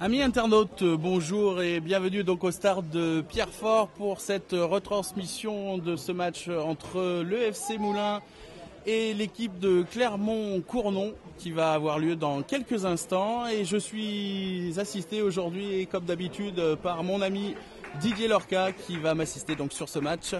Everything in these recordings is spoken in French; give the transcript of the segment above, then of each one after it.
Amis internautes, bonjour et bienvenue donc au stade de Pierrefort pour cette retransmission de ce match entre le FC Moulins et l'équipe de Clermont-Cournon qui va avoir lieu dans quelques instants. Et je suis assisté aujourd'hui, comme d'habitude, par mon ami Didier Lorca qui va m'assister donc sur ce match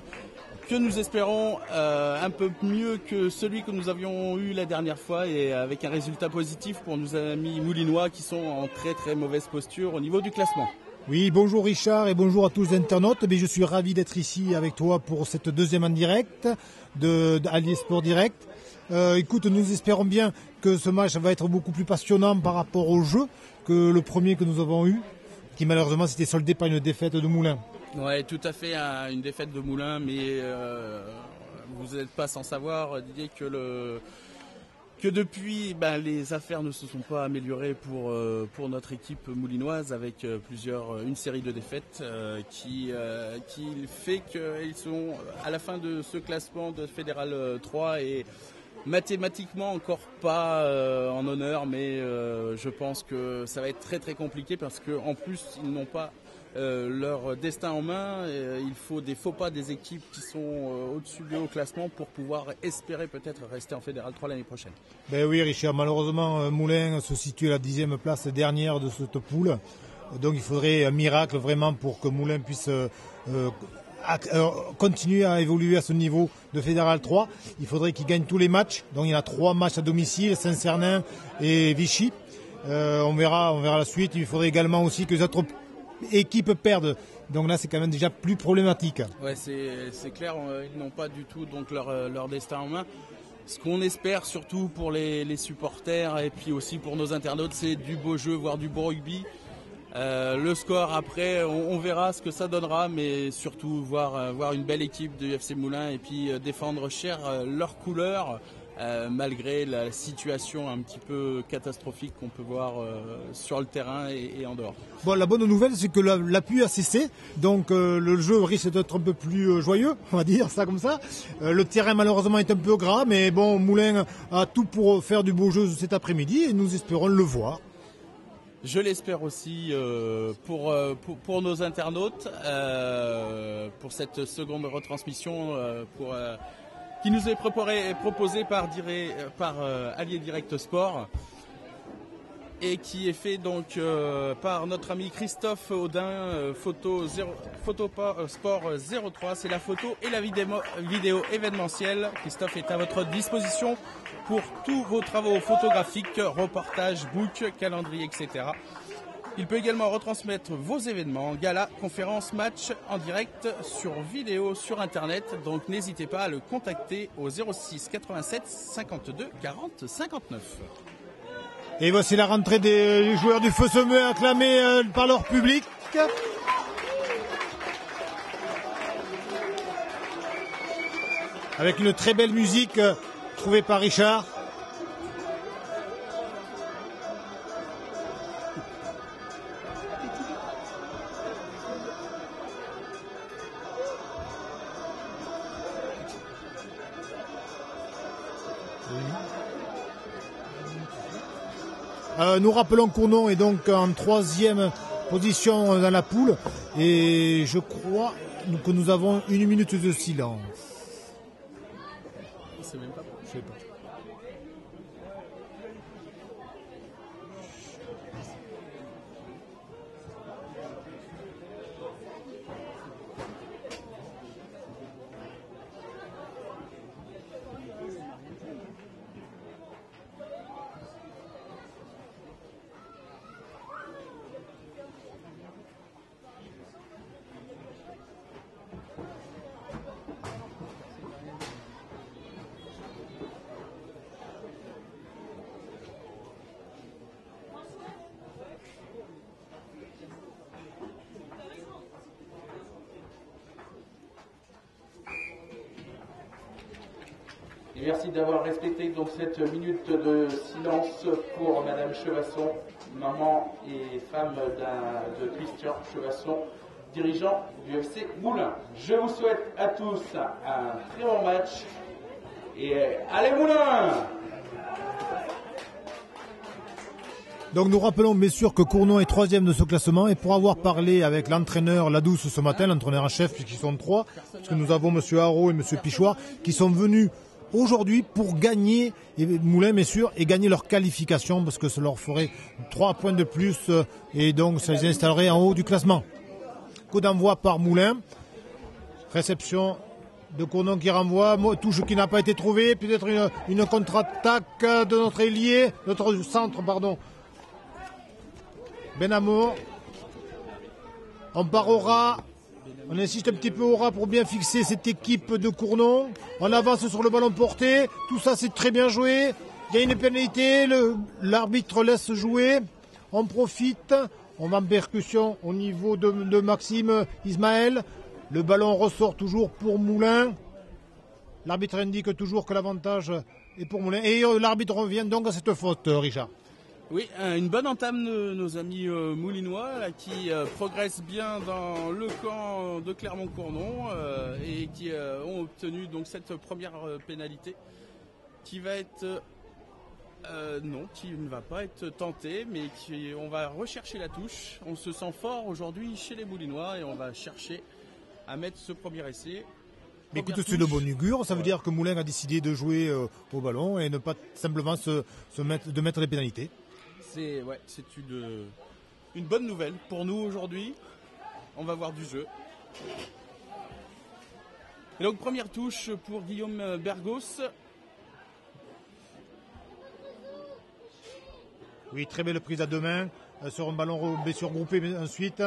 que nous espérons un peu mieux que celui que nous avions eu la dernière fois et avec un résultat positif pour nos amis moulinois qui sont en très très mauvaise posture au niveau du classement. Oui, bonjour Richard et bonjour à tous les internautes. Je suis ravi d'être ici avec toi pour cette deuxième en direct d'Allier Sport Direct. Écoute, nous espérons bien que ce match va être beaucoup plus passionnant par rapport au jeu que le premier que nous avons eu, qui malheureusement s'était soldé par une défaite de Moulins. Ouais, tout à fait, une défaite de Moulins, mais vous n'êtes pas sans savoir, Didier, que depuis, les affaires ne se sont pas améliorées pour notre équipe moulinoise avec une série de défaites qui fait qu'ils sont à la fin de ce classement de Fédéral 3 et mathématiquement encore pas en honneur, mais je pense que ça va être très très compliqué parce qu'en plus ils n'ont pas leur destin en main. Il faut des faux pas des équipes qui sont au-dessus d'eux au classement pour pouvoir espérer peut-être rester en Fédéral 3 l'année prochaine. Ben oui Richard, malheureusement Moulins se situe à la 10e place dernière de cette poule. Donc il faudrait un miracle vraiment pour que Moulins puisse continuer à évoluer à ce niveau de Fédéral 3. Il faudrait qu'il gagne tous les matchs. Donc il y a 3 matchs à domicile, Saint-Cernin et Vichy. On verra la suite. Il faudrait également aussi que les autres équipes perdent. Donc là c'est quand même déjà plus problématique. Ouais, c'est clair, ils n'ont pas du tout donc leur destin en main. Ce qu'on espère surtout pour les supporters et puis aussi pour nos internautes, c'est du beau jeu, voire du beau rugby. Le score après, on verra ce que ça donnera, mais surtout voir une belle équipe de FC Moulins et puis défendre cher leurs couleurs malgré la situation un petit peu catastrophique qu'on peut voir sur le terrain et en dehors. Bon, la bonne nouvelle, c'est que la pluie a cessé, donc le jeu risque d'être un peu plus joyeux, on va dire ça comme ça. Le terrain malheureusement est un peu gras, mais bon, Moulins a tout pour faire du beau jeu cet après-midi et nous espérons le voir. Je l'espère aussi pour nos internautes, pour cette seconde retransmission qui nous est proposée par Allier Direct Sport et qui est fait donc par notre ami Christophe Audin, Photo Sport 03. C'est la photo et la vidéo événementielle. Christophe est à votre disposition pour tous vos travaux photographiques, reportages, books, calendrier, etc. Il peut également retransmettre vos événements, galas, conférences, matchs en direct sur vidéo sur internet. Donc n'hésitez pas à le contacter au 06 87 52 40 59. Et voici la rentrée des joueurs du Feu Semeux acclamés par leur public. Avec une très belle musique trouvée par Richard. Nous rappelons Cournon est donc en 3e position dans la poule et je crois que nous avons 1 minute de silence. C'est même pas bon. Je sais pas. Et merci d'avoir respecté donc cette minute de silence pour Madame Chevasson, maman et femme de Christian Chevasson, dirigeant du FC Moulins. Je vous souhaite à tous un très bon match et allez Moulins! Donc nous rappelons bien sûr que Cournon est 3e de ce classement et pour avoir parlé avec l'entraîneur Ladouce ce matin, l'entraîneur en chef puisqu'ils sont 3, parce que nous avons M. Haro et M. Pichoir qui sont venus aujourd'hui pour gagner, et Moulin bien sûr, et gagner leur qualification parce que ça leur ferait 3 points de plus et donc ça les installerait en haut du classement. Coup d'envoi par Moulin, réception de Cournon qui renvoie, touche qui n'a pas été trouvée, peut-être une contre-attaque de notre ailier, notre centre, pardon. Benamour. On part au ras. On insiste un petit peu au ras pour bien fixer cette équipe de Cournon. On avance sur le ballon porté. Tout ça, c'est très bien joué. Il y a une pénalité. L'arbitre laisse jouer. On profite. On va en percussion au niveau de Maxime Ismaël. Le ballon ressort toujours pour Moulin. L'arbitre indique toujours que l'avantage est pour Moulin. Et l'arbitre revient donc à cette faute, Richard. Oui, une bonne entame de nos amis moulinois là, qui progressent bien dans le camp de Clermont-Cournon et qui ont obtenu donc cette première pénalité qui va être qui ne va pas être tentée, mais on va rechercher la touche. On se sent fort aujourd'hui chez les Moulinois et on va chercher à mettre ce premier essai. Mais écoute, c'est de bonne augure, ça veut dire que Moulin a décidé de jouer au ballon et ne pas simplement mettre les pénalités. C'est une bonne nouvelle pour nous aujourd'hui. On va voir du jeu. Et donc première touche pour Guillaume Bergos. Oui, très belle prise à deux mains sur un ballon surgroupé ensuite.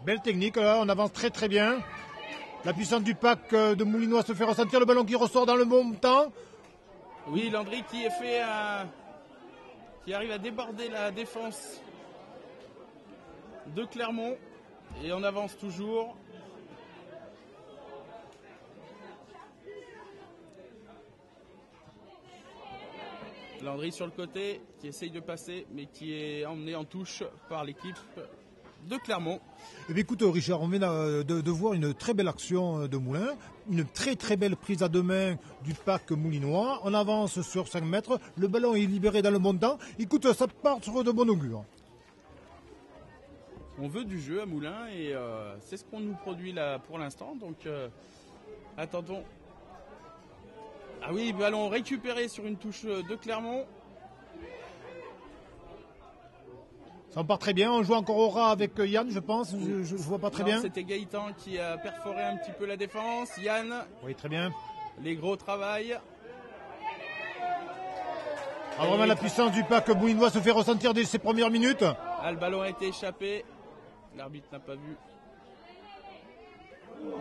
Belle technique, là, on avance très très bien. La puissance du pack de Moulinois se fait ressentir, le ballon qui ressort dans le bon temps. Oui, Landry qui arrive à déborder la défense de Clermont. Et on avance toujours. Landry sur le côté, qui essaye de passer, mais qui est emmené en touche par l'équipe de Clermont. Eh bien, écoute, Richard, on vient de voir une très belle action de Moulin, une très très belle prise à deux mains du pack moulinois. On avance sur 5 mètres, le ballon est libéré dans le bon temps. Écoute, ça part sur de bonne augure. On veut du jeu à Moulin et c'est ce qu'on nous produit là pour l'instant. Donc attendons. Ah oui, ballon récupéré sur une touche de Clermont. Ça part très bien, on joue encore au ras avec Yann, je pense, je vois pas très bien. C'était Gaëtan qui a perforé un petit peu la défense, Yann. Oui, très bien. Les gros travail. Ah, vraiment la puissance du pack moulinois se fait ressentir dès ses premières minutes. Ah, le ballon a été échappé, l'arbitre n'a pas vu.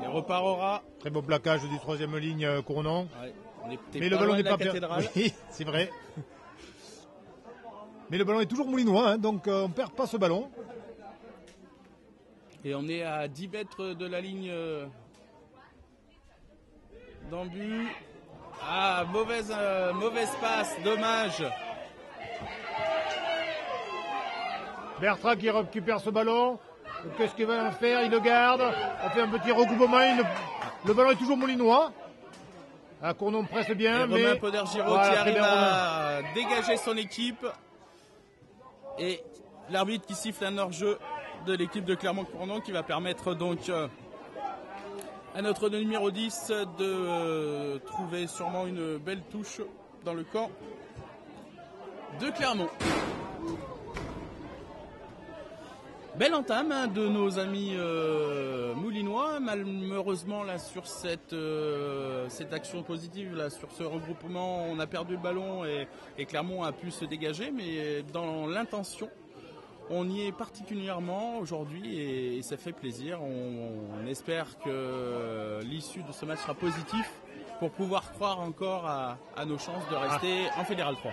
Il repart au ras. Très beau plaquage du troisième ligne Cournon. Ouais, mais le ballon n'est pas perdu. Oui, c'est vrai. Mais le ballon est toujours moulinois, hein, donc on ne perd pas ce ballon. Et on est à 10 mètres de la ligne d'en-but. Ah, mauvaise passe, dommage. Bertrand qui récupère ce ballon. Qu'est-ce qu'il va faire? Il le garde. On fait un petit recoupement. Le ballon est toujours moulinois. Cournon presse bien. Mais Romain Poder-Giraud qui arrive à dégager son équipe. Et l'arbitre qui siffle un hors-jeu de l'équipe de Clermont-Cournon qui va permettre donc à notre numéro 10 de trouver sûrement une belle touche dans le camp de Clermont. Belle entame de nos amis moulinois. Malheureusement là sur cette action positive, là sur ce regroupement, on a perdu le ballon et Clermont a pu se dégager, mais dans l'intention, on y est particulièrement aujourd'hui et ça fait plaisir. On espère que l'issue de ce match sera positif pour pouvoir croire encore à nos chances de rester en Fédéral 3.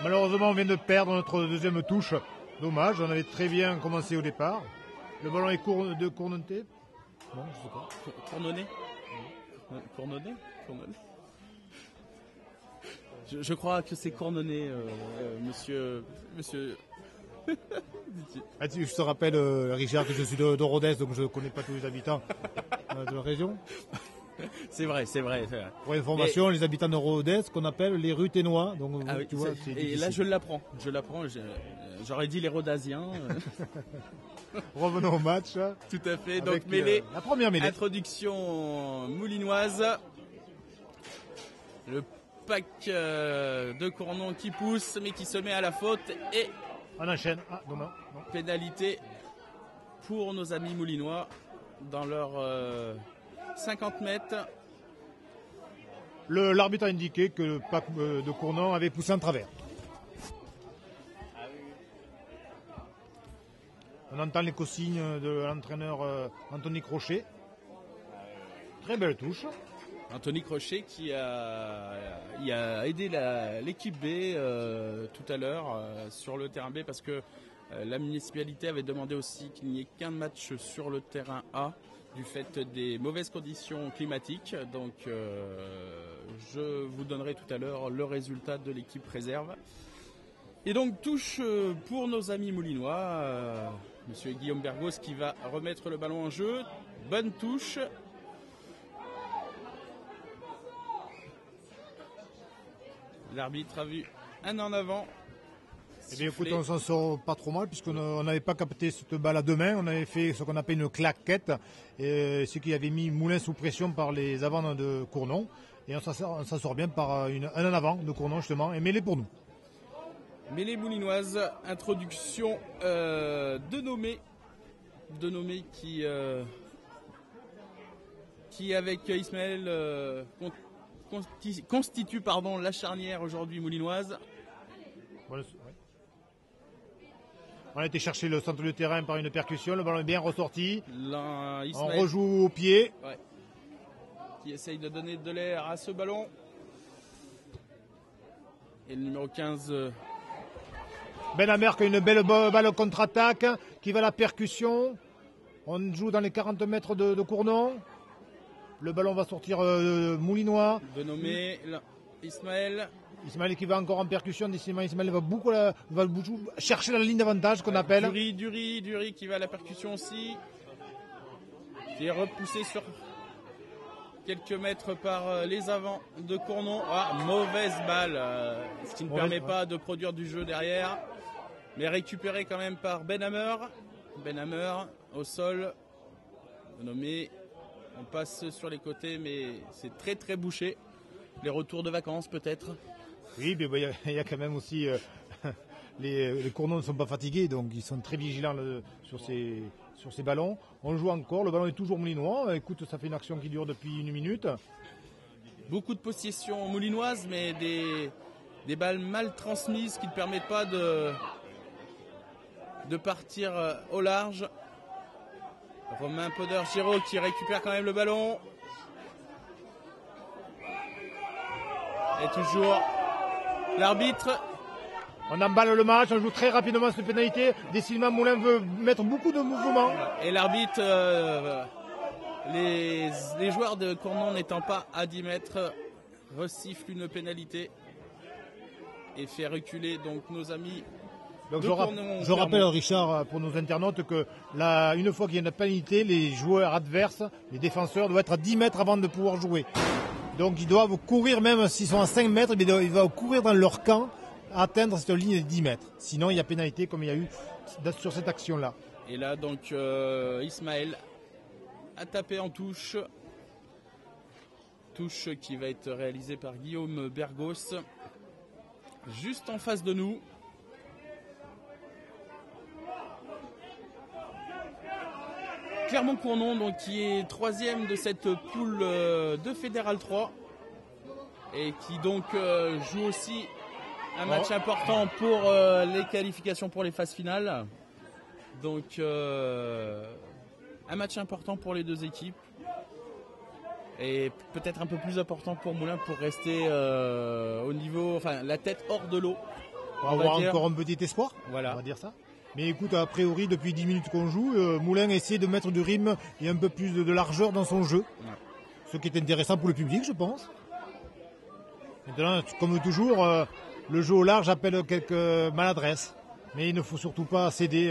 Malheureusement, on vient de perdre notre deuxième touche. Dommage, on avait très bien commencé au départ. Le ballon est cournonné. Non, je sais pas. Cournonné. Cournonné. Je crois que c'est cournonné, monsieur. Je te rappelle, Richard, que je suis de Rodez, donc je ne connais pas tous les habitants de la région. C'est vrai, c'est vrai. Pour information, les habitants de Rodez, qu'on appelle les Ruténois. Donc, Ah oui, tu vois, c'est et difficile. là, je l'apprends. J'aurais dit les Rodasiens. Revenons au match. Tout à fait. Avec Donc, mêlée. la première mêlée. Introduction moulinoise. Le pack de Cournon qui pousse, mais qui se met à la faute. Et On enchaîne. Ah, non. pénalité pour nos amis moulinois dans leurs 50 mètres. L'arbitre a indiqué que le pack de Cournon avait poussé en travers. On entend les consignes de l'entraîneur Anthony Crochet. Très belle touche. Anthony Crochet qui a aidé l'équipe B tout à l'heure sur le terrain B parce que la municipalité avait demandé aussi qu'il n'y ait qu'un match sur le terrain A du fait des mauvaises conditions climatiques. Donc je vous donnerai tout à l'heure le résultat de l'équipe réserve. Et donc touche pour nos amis moulinois, monsieur Guillaume Bergos qui va remettre le ballon en jeu. Bonne touche. L'arbitre a vu un en avant. Eh bien, écoute, on s'en sort pas trop mal puisqu'on n'avait pas capté cette balle à deux mains. On avait fait ce qu'on appelle une claquette, ce qui avait mis Moulin sous pression par les avants de Cournon. Et on s'en sort bien par un en avant de Cournon justement et mêlée pour nous. Mêlée moulinoise, introduction de Nomé qui avec Ismaël constitue la charnière aujourd'hui moulinoise. On a été chercher le centre du terrain par une percussion, le ballon est bien ressorti. Ismaël, on rejoue au pied. Ouais, qui essaye de donner de l'air à ce ballon. Et le numéro 15... Benamer qui a une belle balle contre-attaque, qui va à la percussion. On joue dans les 40 mètres de Cournon. Le ballon va sortir moulinois. De nommer Ismaël. Ismaël qui va encore en percussion. Ismaël va beaucoup chercher la ligne d'avantage qu'on appelle. Dury qui va à la percussion aussi. Qui est repoussé sur quelques mètres par les avants de Cournon. Ah, mauvaise balle, ce qui ne permet pas de produire du jeu derrière. Mais récupéré quand même par Benhammer. Benhammer au sol. Nommé. On passe sur les côtés, mais c'est très très bouché. Les retours de vacances peut-être. Oui, mais il y a quand même aussi... les Cournons ne sont pas fatigués, donc ils sont très vigilants sur ces ballons. On joue encore, le ballon est toujours moulinois. Écoute, ça fait une action qui dure depuis 1 minute. Beaucoup de possession moulinoise, mais des balles mal transmises qui ne permettent pas de partir au large. Romain Poder-Giraud qui récupère quand même le ballon. Et toujours l'arbitre. On emballe le match, on joue très rapidement cette pénalité. Décidément, Moulin veut mettre beaucoup de mouvements. Et l'arbitre, les joueurs de Cournon n'étant pas à 10 mètres, resiffle une pénalité et fait reculer donc nos amis. Donc je rappelle, Richard, pour nos internautes, que une fois qu'il y a une pénalité, les joueurs adverses, les défenseurs, doivent être à 10 mètres avant de pouvoir jouer. Donc ils doivent courir, même s'ils sont à 5 mètres, ils doivent courir dans leur camp, atteindre cette ligne de 10 mètres. Sinon, il y a pénalité comme il y a eu sur cette action-là. Et là, donc, Ismaël a tapé en touche. Touche qui va être réalisée par Guillaume Bergos. Juste en face de nous. Clermont-Cournon, donc, qui est 3e de cette poule de Fédéral 3 et qui donc joue aussi un match important pour les qualifications pour les phases finales. Donc un match important pour les deux équipes et peut-être un peu plus important pour Moulin pour rester au niveau, enfin la tête hors de l'eau. On va avoir encore un petit espoir, voilà. On va dire ça. Mais écoute, a priori, depuis 10 minutes qu'on joue, Moulin essaie de mettre du rythme et un peu plus de largeur dans son jeu. Ouais. Ce qui est intéressant pour le public, je pense. Maintenant, comme toujours, le jeu au large appelle quelques maladresses. Mais il ne faut surtout pas céder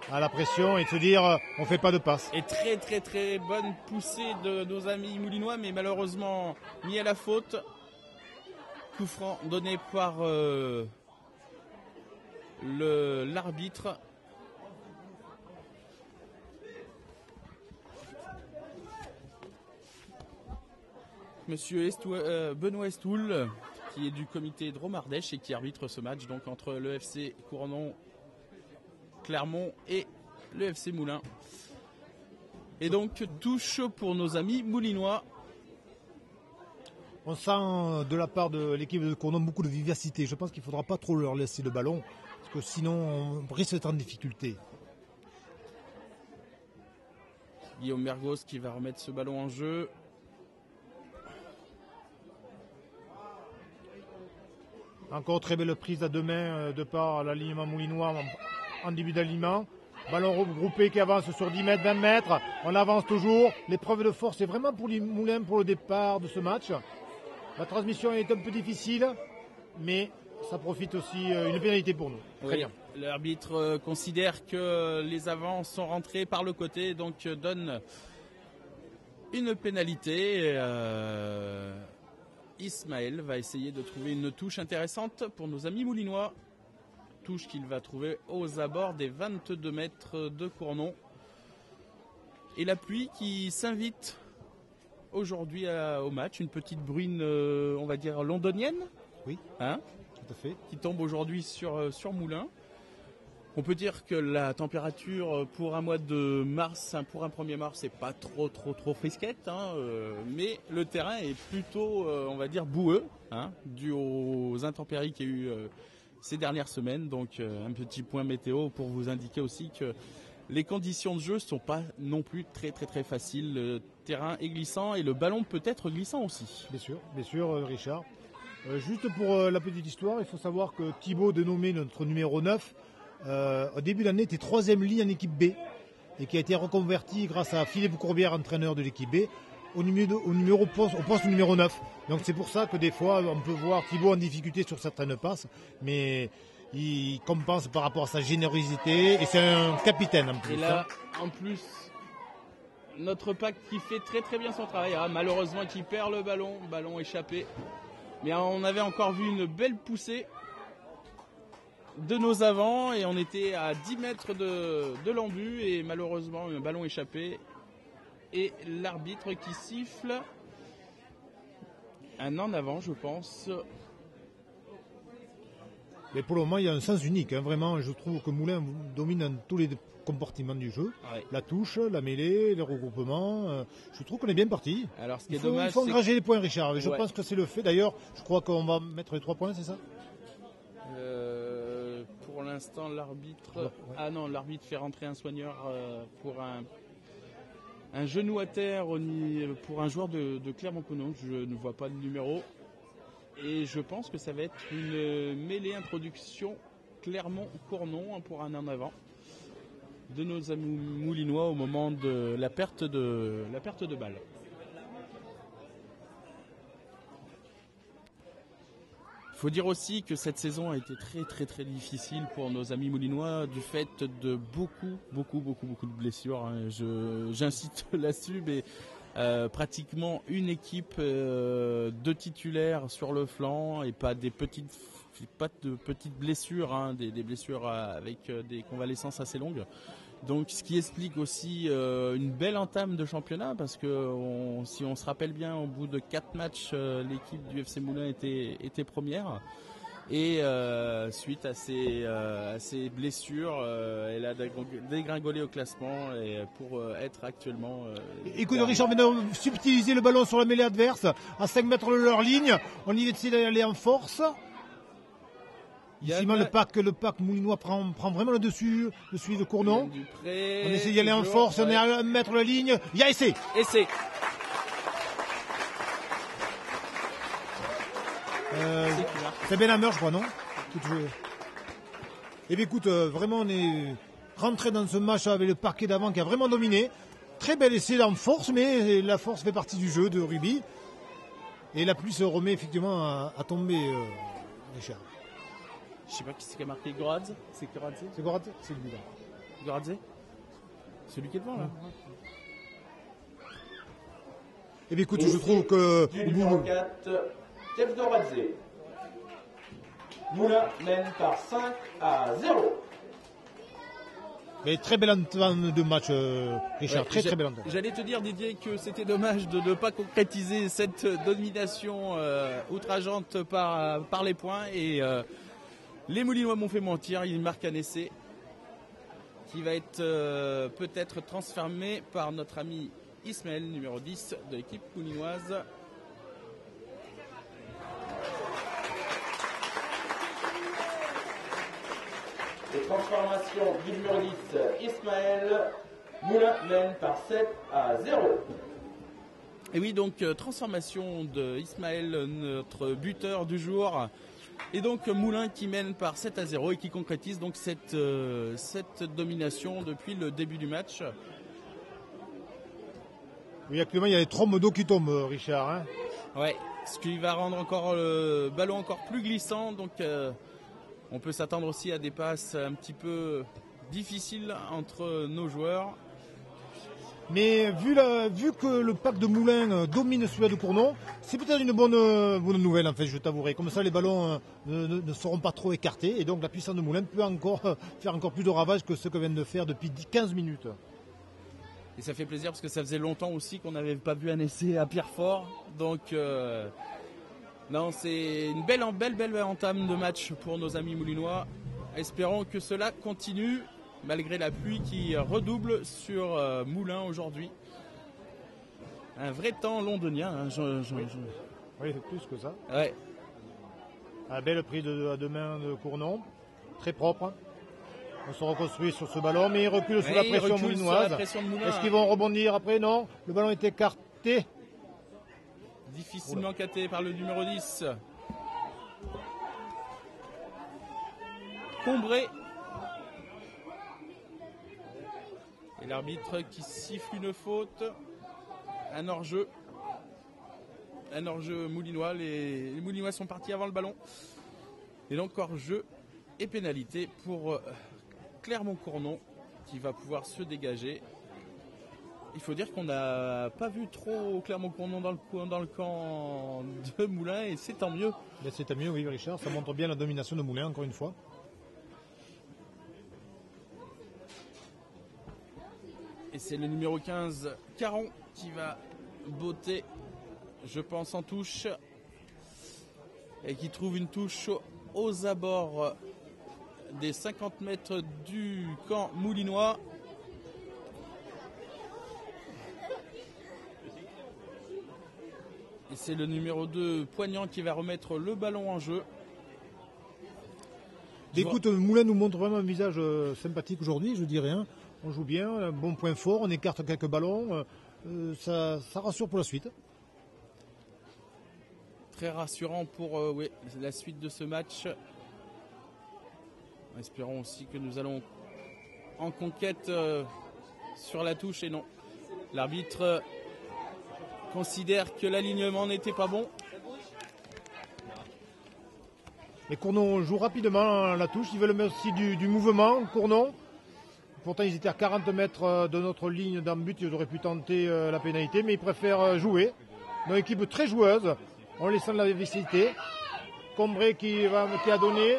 à la pression et de se dire on ne fait pas de passe. Et très très très bonne poussée de nos amis moulinois, mais malheureusement mis à la faute. Coup franc donné par l'arbitre. Monsieur Benoît Estoul, qui est du comité Dromardèche et qui arbitre ce match donc entre le FC Cournon, Clermont et le FC Moulins. Et donc touche pour nos amis moulinois. On sent de la part de l'équipe de Cournon beaucoup de vivacité. Je pense qu'il ne faudra pas trop leur laisser le ballon, parce que sinon on risque d'être en difficulté. Guillaume Mergos qui va remettre ce ballon en jeu. Encore très belle prise à deux mains de par l'alignement moulinois en début d'alignement. Ballon regroupé qui avance sur 10 mètres, 20 mètres. On avance toujours. L'épreuve de force est vraiment pour les Moulins pour le départ de ce match. La transmission est un peu difficile, mais ça profite aussi une pénalité pour nous. Très bien. L'arbitre considère que les avants sont rentrés par le côté, donc donne une pénalité. Ismaël va essayer de trouver une touche intéressante pour nos amis moulinois. Touche qu'il va trouver aux abords des 22 mètres de Cournon. Et la pluie qui s'invite aujourd'hui au match. Une petite bruine, on va dire, londonienne. Oui, hein, tout à fait. Qui tombe aujourd'hui sur Moulins. On peut dire que la température pour un mois de mars, pour un 1er mars, c'est pas trop frisquette, hein, mais le terrain est plutôt, on va dire, boueux, hein, dû aux intempéries qu'il y a eu ces dernières semaines. Donc un petit point météo pour vous indiquer aussi que les conditions de jeu ne sont pas non plus très faciles. Le terrain est glissant et le ballon peut être glissant aussi. Bien sûr, Richard. Juste pour la petite histoire, il faut savoir que Thibaut, dénommé notre numéro 9, au début de l'année était 3e ligne en équipe B et qui a été reconverti grâce à Philippe Courbière, entraîneur de l'équipe B, au poste numéro 9. Donc c'est pour ça que des fois on peut voir Thibaut en difficulté sur certaines passes, mais il compense par rapport à sa générosité et c'est un capitaine en plus. Et là, en plus, notre pack qui fait très bien son travail, malheureusement qui perd le ballon échappé. Mais on avait encore vu une belle poussée de nos avants et on était à 10 mètres de l'embut et malheureusement un ballon échappé et l'arbitre qui siffle un en avant, je pense. Mais pour le moment il y a un sens unique, hein, vraiment je trouve que Moulins domine dans tous les compartiments du jeu, ouais. La touche, la mêlée, les regroupements, je trouve qu'on est bien parti. Alors ce qui est dommage, il faut engranger les points, Richard, je pense que c'est le fait, d'ailleurs je crois qu'on va mettre les 3 points, c'est ça? Pour l'instant, l'arbitre... Ah non, l'arbitre fait rentrer un soigneur pour un genou à terre pour un joueur de Clermont-Cournon. Je ne vois pas de numéro. Et je pense que ça va être une mêlée introduction Clermont-Cournon pour un en avant de nos amis moulinois au moment de la perte de balle. Il faut dire aussi que cette saison a été très difficile pour nos amis moulinois du fait de beaucoup de blessures. Hein. J'insiste là-dessus, mais pratiquement une équipe de titulaires sur le flanc et pas de petites blessures, hein, des blessures avec des convalescences assez longues. Donc ce qui explique aussi une belle entame de championnat parce que si on se rappelle bien, au bout de 4 matchs, l'équipe du FC Moulins était première et suite à ces blessures, elle a dégringolé au classement et pour être actuellement... Écoute Richard, maintenant subtiliser le ballon sur la mêlée adverse à 5 mètres de leur ligne, on y essaie d'aller en force. Ici, le pack moulinois prend vraiment le dessus, celui de Cournon. On essaie d'y aller en force, on est à 1 mètre de la ligne. Il y a essai. C'est Benhammer, je crois, non? Eh bien, écoute, vraiment, on est rentré dans ce match avec le parquet d'avant qui a vraiment dominé. Très bel essai en force, mais la force fait partie du jeu de rugby. Et la pluie se remet effectivement à tomber, Richard. Je sais pas qui c'est qui a marqué Goradze. C'est Goradze? C'est Goradze, c'est lui là. Goradze. Celui qui est devant là. Et bien écoute, je trouve que... Du numéro 4, Jeff Goradze. Moulin mène par 5-0. Mais très belle entame de match, Richard, Ouais, très belle entame. J'allais te dire, Didier, que c'était dommage de ne pas concrétiser cette domination outrageante par les points. Et les Moulinois m'ont fait mentir, ils marquent un essai qui va être peut-être transformé par notre ami Ismaël, numéro 10 de l'équipe moulinoise. Les transformations du numéro 10, Ismaël. Moulin mène par 7-0. Et oui, donc transformation de Ismaël, notre buteur du jour. Et donc Moulin qui mène par 7-0 et qui concrétise donc cette domination depuis le début du match. Oui, actuellement il y a les trombes d'eau qui tombent, Richard. Hein. Ouais, ce qui va rendre encore le ballon encore plus glissant. Donc on peut s'attendre aussi à des passes un petit peu difficiles entre nos joueurs. Mais vu que le pack de Moulins domine celui de Cournon, c'est peut-être une bonne nouvelle en fait, je t'avouerai. Comme ça les ballons ne seront pas trop écartés et donc la puissance de Moulins peut encore faire encore plus de ravages que ce que viennent de faire depuis 15 minutes. Et ça fait plaisir parce que ça faisait longtemps aussi qu'on n'avait pas vu un essai à Pierrefort. Donc non, c'est une belle entame de match pour nos amis moulinois. Espérons que cela continue. Malgré la pluie qui redouble sur Moulins aujourd'hui. Un vrai temps londonien. Hein, Oui, c'est plus que ça. Ouais. Un belle prise à deux mains de Cournon. Très propre. On se reconstruit sur ce ballon, mais il recule sous la pression moulinoise. Est-ce qu'ils vont rebondir après? Non. Le ballon est écarté. Difficilement capté par le numéro 10. Combré. Et l'arbitre qui siffle une faute, un hors-jeu moulinois. Les Moulinois sont partis avant le ballon. Et donc hors-jeu et pénalité pour Clermont-Cournon qui va pouvoir se dégager. Il faut dire qu'on n'a pas vu trop Clermont-Cournon dans le camp de Moulins et c'est tant mieux. Mais c'est tant mieux, oui Richard, ça montre bien la domination de Moulins encore une fois. Et c'est le numéro 15, Caron, qui va botter, je pense, en touche. Et qui trouve une touche aux abords des 50 mètres du camp moulinois. Et c'est le numéro 2, Poignant, qui va remettre le ballon en jeu. Écoute, Moulins nous montre vraiment un visage sympathique aujourd'hui, je dis rien. On joue bien, un bon point fort, on écarte quelques ballons, ça rassure pour la suite. Très rassurant pour la suite de ce match. Espérons aussi que nous allons en conquête sur la touche et non. L'arbitre considère que l'alignement n'était pas bon. Et Cournon joue rapidement la touche, ils veulent mettre aussi du mouvement, Cournon. Pourtant, ils étaient à 40 mètres de notre ligne d'un but, ils auraient pu tenter la pénalité, mais ils préfèrent jouer. Une équipe très joueuse, en laissant de la vivacité. Combré qui a donné,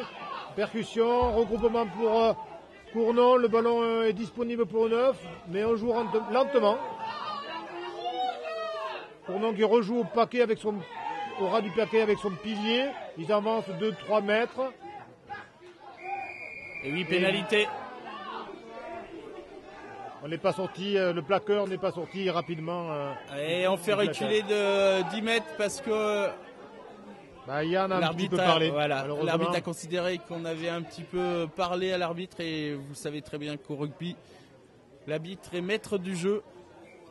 percussion, regroupement pour Cournon, le ballon est disponible pour 9, mais on joue lentement. Cournon qui rejoue au ras du paquet avec son pilier, ils avancent 2-3 mètres. Et oui, pénalité. On n'est pas sorti, le plaqueur n'est pas sorti rapidement. Et on fait reculer de 10 mètres parce que Yann a un petit peu parlé. Voilà, l'arbitre a considéré qu'on avait un petit peu parlé à l'arbitre et vous savez très bien qu'au rugby, l'arbitre est maître du jeu.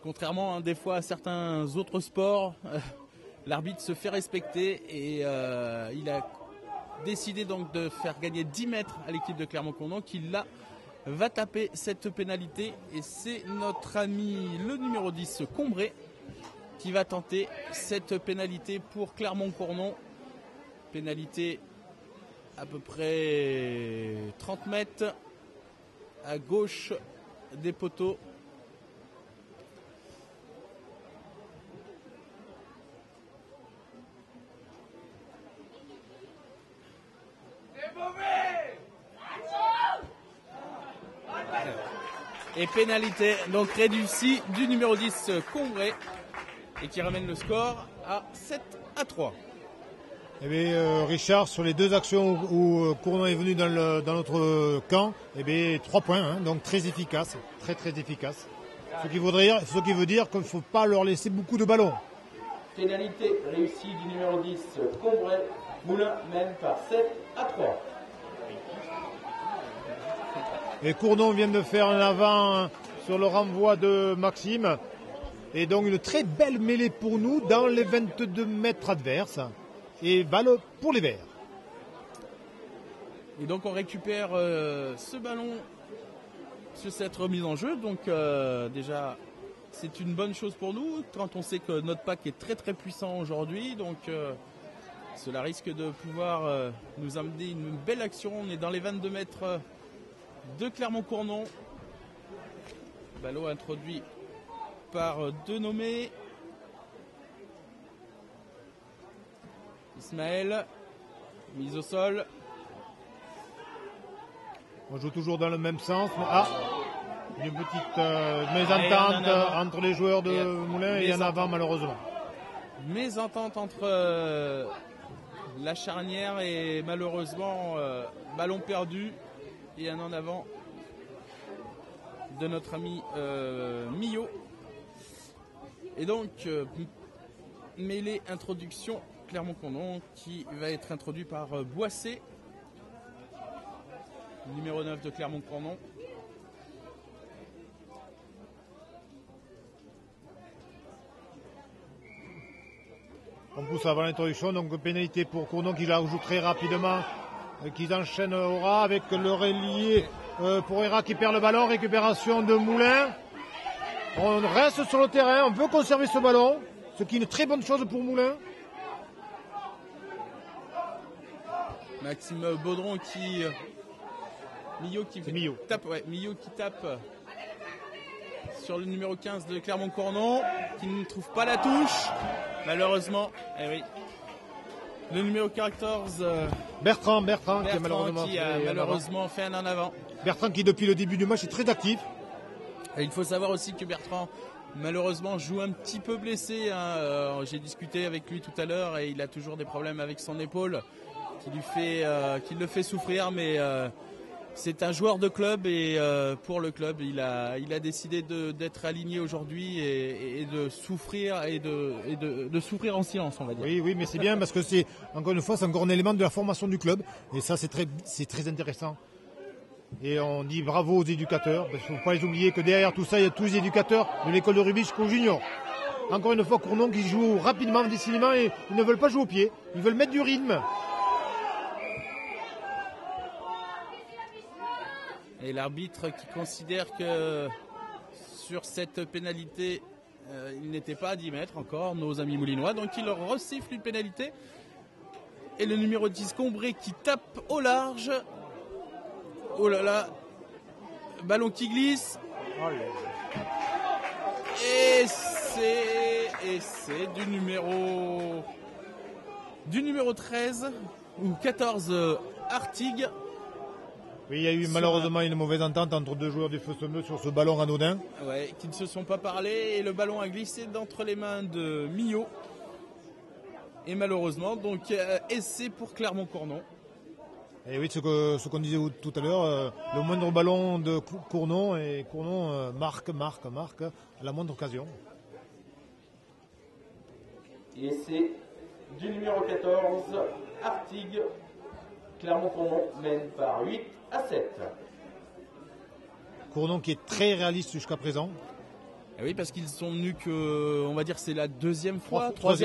Contrairement des fois à certains autres sports, l'arbitre se fait respecter et il a décidé donc de faire gagner 10 mètres à l'équipe de Clermont-Cournon qui là va taper cette pénalité et c'est notre ami le numéro 10 Combré qui va tenter cette pénalité pour Clermont-Cournon. Pénalité à peu près 30 mètres. à gauche des poteaux. Et pénalité donc réussie du numéro 10 Combré et qui ramène le score à 7-3. Eh bien, Richard, sur les deux actions où Cournon est venu dans notre camp, eh bien, 3 points, hein, donc très efficace, très très efficace. Ce qui veut dire qu'il ne faut pas leur laisser beaucoup de ballons. Pénalité réussie du numéro 10 Combré. Moulin mène par 7-3. Et Cournon vient de faire un avant sur le renvoi de Maxime. Et donc une très belle mêlée pour nous dans les 22 mètres adverses. Et balle pour les Verts. Et donc on récupère ce ballon sur cette remise en jeu. Donc déjà c'est une bonne chose pour nous quand on sait que notre pack est très très puissant aujourd'hui. Donc cela risque de pouvoir nous amener une belle action. On est dans les 22 mètres de Clermont-Cournon. Ballon introduit par deux nommés. Ismaël, mise au sol. On joue toujours dans le même sens. Une petite mésentente entre les joueurs de Moulins et en avant malheureusement. Mésentente entre la charnière et malheureusement ballon perdu et un en avant de notre ami Millot. Et donc mêlée introduction Clermont-Cournon qui va être introduit par Boissé, numéro 9 de Clermont-Cournon. On pousse avant l'introduction, donc pénalité pour Cournon qui la joue très rapidement, qui enchaîne Aura avec le relié pour Héra qui perd le ballon, récupération de Moulin. On reste sur le terrain, on peut conserver ce ballon, ce qui est une très bonne chose pour Moulin. Maxime Baudron qui Millot qui tape, Millot qui tape sur le numéro 15 de Clermont-Cournon qui ne trouve pas la touche malheureusement. Eh oui. Le numéro 14 Bertrand qui a malheureusement fait un en avant. Bertrand qui depuis le début du match est très actif. Et il faut savoir aussi que Bertrand malheureusement joue un petit peu blessé, hein. J'ai discuté avec lui tout à l'heure et il a toujours des problèmes avec son épaule qui le fait souffrir, mais c'est un joueur de club et pour le club il a décidé d'être aligné aujourd'hui et de souffrir et de souffrir en silence, on va dire. Oui, mais c'est bien parce que c'est encore une fois c'est encore un élément de la formation du club et ça c'est très intéressant. Et on dit bravo aux éducateurs, parce qu'il ne faut pas les oublier que derrière tout ça il y a tous les éducateurs de l'école de rugby jusqu'au junior. Encore une fois Cournon qui joue rapidement, décidément, et ils ne veulent pas jouer au pied, ils veulent mettre du rythme. Et l'arbitre qui considère que sur cette pénalité, il n'était pas à 10 mètres encore, nos amis moulinois. Donc il leur resiffle une pénalité. Et le numéro 10, Combré, qui tape au large. Oh là là, ballon qui glisse. Et c'est du numéro 13 ou 14, Artigue. Oui, il y a eu malheureusement une mauvaise entente entre deux joueurs du Feu Sommeux sur ce ballon anodin. Ouais, qui ne se sont pas parlé et le ballon a glissé d'entre les mains de Millot. Et malheureusement, donc essai pour Clermont-Cournon. Et oui, ce qu'on disait tout à l'heure, le moindre ballon de Cournon et Cournon marque à la moindre occasion. Essai du numéro 14, Artigue. Clermont-Cournon mène par 8-7. Cournon qui est très réaliste jusqu'à présent. Et oui, parce qu'ils sont venus que, on va dire, c'est la troisième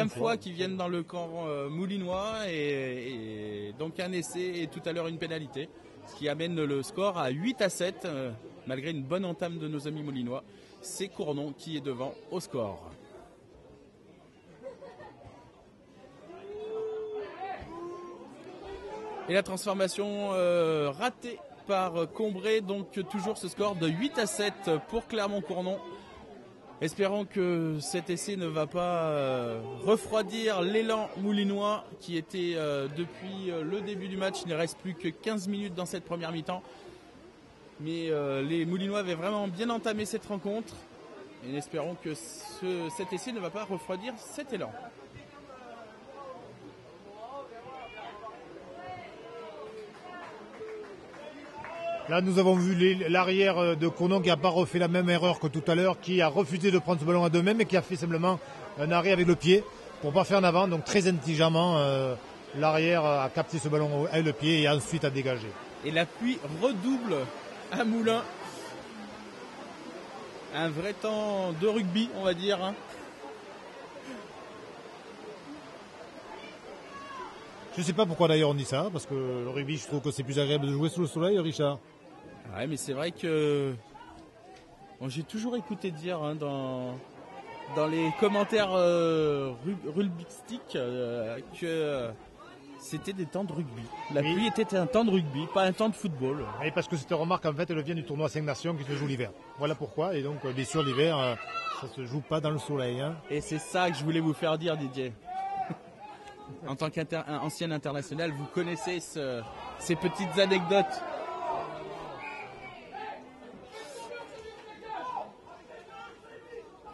fois qu'ils viennent dans le camp moulinois et donc un essai et tout à l'heure une pénalité, ce qui amène le score à 8-7 malgré une bonne entame de nos amis moulinois. C'est Cournon qui est devant au score. Et la transformation ratée par Combray, donc toujours ce score de 8-7 pour Clermont-Cournon. Espérons que cet essai ne va pas refroidir l'élan moulinois qui était depuis le début du match. Il ne reste plus que 15 minutes dans cette première mi-temps. Mais les Moulinois avaient vraiment bien entamé cette rencontre. Et espérons que cet essai ne va pas refroidir cet élan. Là, nous avons vu l'arrière de Cournon qui n'a pas refait la même erreur que tout à l'heure, qui a refusé de prendre ce ballon à deux mains, mais qui a fait simplement un arrêt avec le pied pour ne pas faire en avant. Donc très intelligemment, l'arrière a capté ce ballon avec le pied et ensuite a dégagé. Et la pluie redouble à Moulins. Un vrai temps de rugby, on va dire. Hein. Je ne sais pas pourquoi d'ailleurs on dit ça, parce que le rugby, je trouve que c'est plus agréable de jouer sous le soleil, Richard. Ouais, mais c'est vrai que j'ai toujours écouté dire dans les commentaires rugbystiques que c'était des temps de rugby. La pluie était un temps de rugby, pas un temps de football. Et parce que cette remarque, en fait, elle vient du tournoi 5 Nations qui se joue l'hiver. Voilà pourquoi. Et donc, bien sûr, l'hiver, ça se joue pas dans le soleil. Hein. Et c'est ça que je voulais vous faire dire, Didier. En tant qu'ancien international, vous connaissez ces petites anecdotes.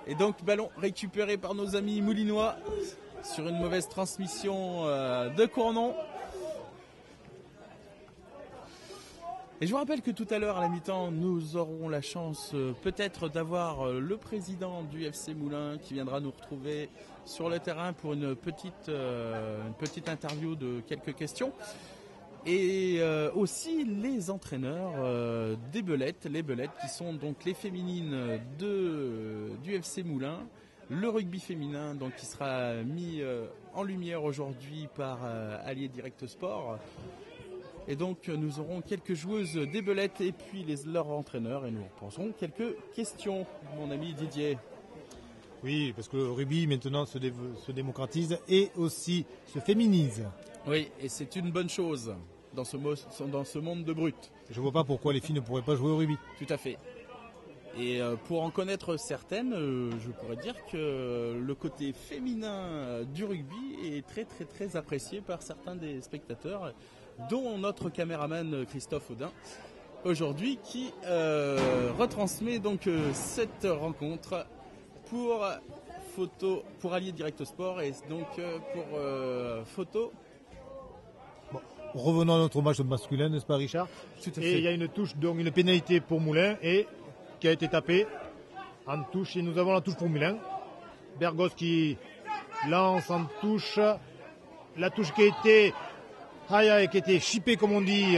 Et donc, ballon récupéré par nos amis moulinois sur une mauvaise transmission de Cournon. Et je vous rappelle que tout à l'heure, à la mi-temps, nous aurons la chance peut-être d'avoir le président du FC Moulins qui viendra nous retrouver sur le terrain pour une petite interview de quelques questions. Et aussi les entraîneurs des Belettes, les Belettes qui sont donc les féminines du FC Moulins, le rugby féminin donc qui sera mis en lumière aujourd'hui par Allier Direct Sport. Et donc nous aurons quelques joueuses des Belettes et puis leurs entraîneurs et nous poserons quelques questions, mon ami Didier. Oui, parce que le rugby maintenant se démocratise et aussi se féminise. Oui, et c'est une bonne chose dans ce monde de brutes. Je ne vois pas pourquoi les filles ne pourraient pas jouer au rugby. Tout à fait. Et pour en connaître certaines, je pourrais dire que le côté féminin du rugby est très très très apprécié par certains des spectateurs, dont notre caméraman Christophe Audin, aujourd'hui, qui retransmet donc cette rencontre pour Allier Direct Sport et donc pour photo. Bon, revenons à notre match masculin, n'est-ce pas Richard? Tout à fait. Et il y a une touche, donc une pénalité pour Moulins et qui a été tapée en touche. Et nous avons la touche pour Moulins. Bergos qui lance en touche. La touche qui a été chippée, comme on dit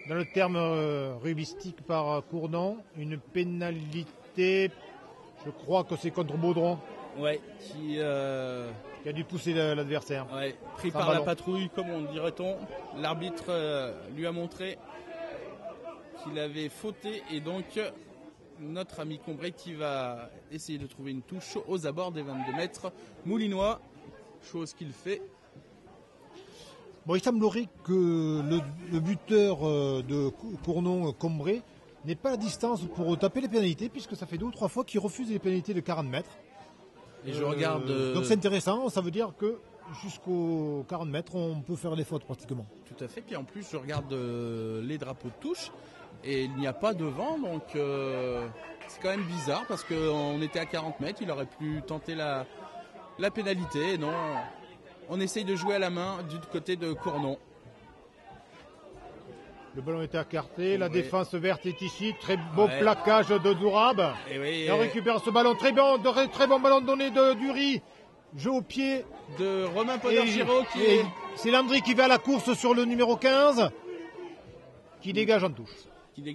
dans le terme rugbyistique, par Cournon. Une pénalité, je crois que c'est contre Baudron. Ouais, qui a dû pousser l'adversaire. Ouais, pris par la patrouille, comme on dirait-on. L'arbitre lui a montré qu'il avait fauté et donc notre ami Combray qui va essayer de trouver une touche aux abords des 22 mètres moulinois, chose qu'il fait. Bon, il semblerait que le buteur de Cournon, Combray, n'ait pas la distance pour taper les pénalités, puisque ça fait 2 ou 3 fois qu'il refuse les pénalités de 40 mètres. Et je regarde. Donc c'est intéressant, ça veut dire que jusqu'aux 40 mètres, on peut faire les fautes pratiquement. Tout à fait, puis en plus je regarde les drapeaux de touche et il n'y a pas de vent, donc c'est quand même bizarre parce qu'on était à 40 mètres, il aurait pu tenter la pénalité. Non, on essaye de jouer à la main du côté de Cournon. Le ballon était écarté, la défense verte est ici, très beau plaquage de Dourab. Et on récupère ce ballon, très bon ballon donné de Dury. Jeu au pied de Romain Poder-Giraud c'est Landry qui va à la course sur le numéro 15 qui dégage en touche. Il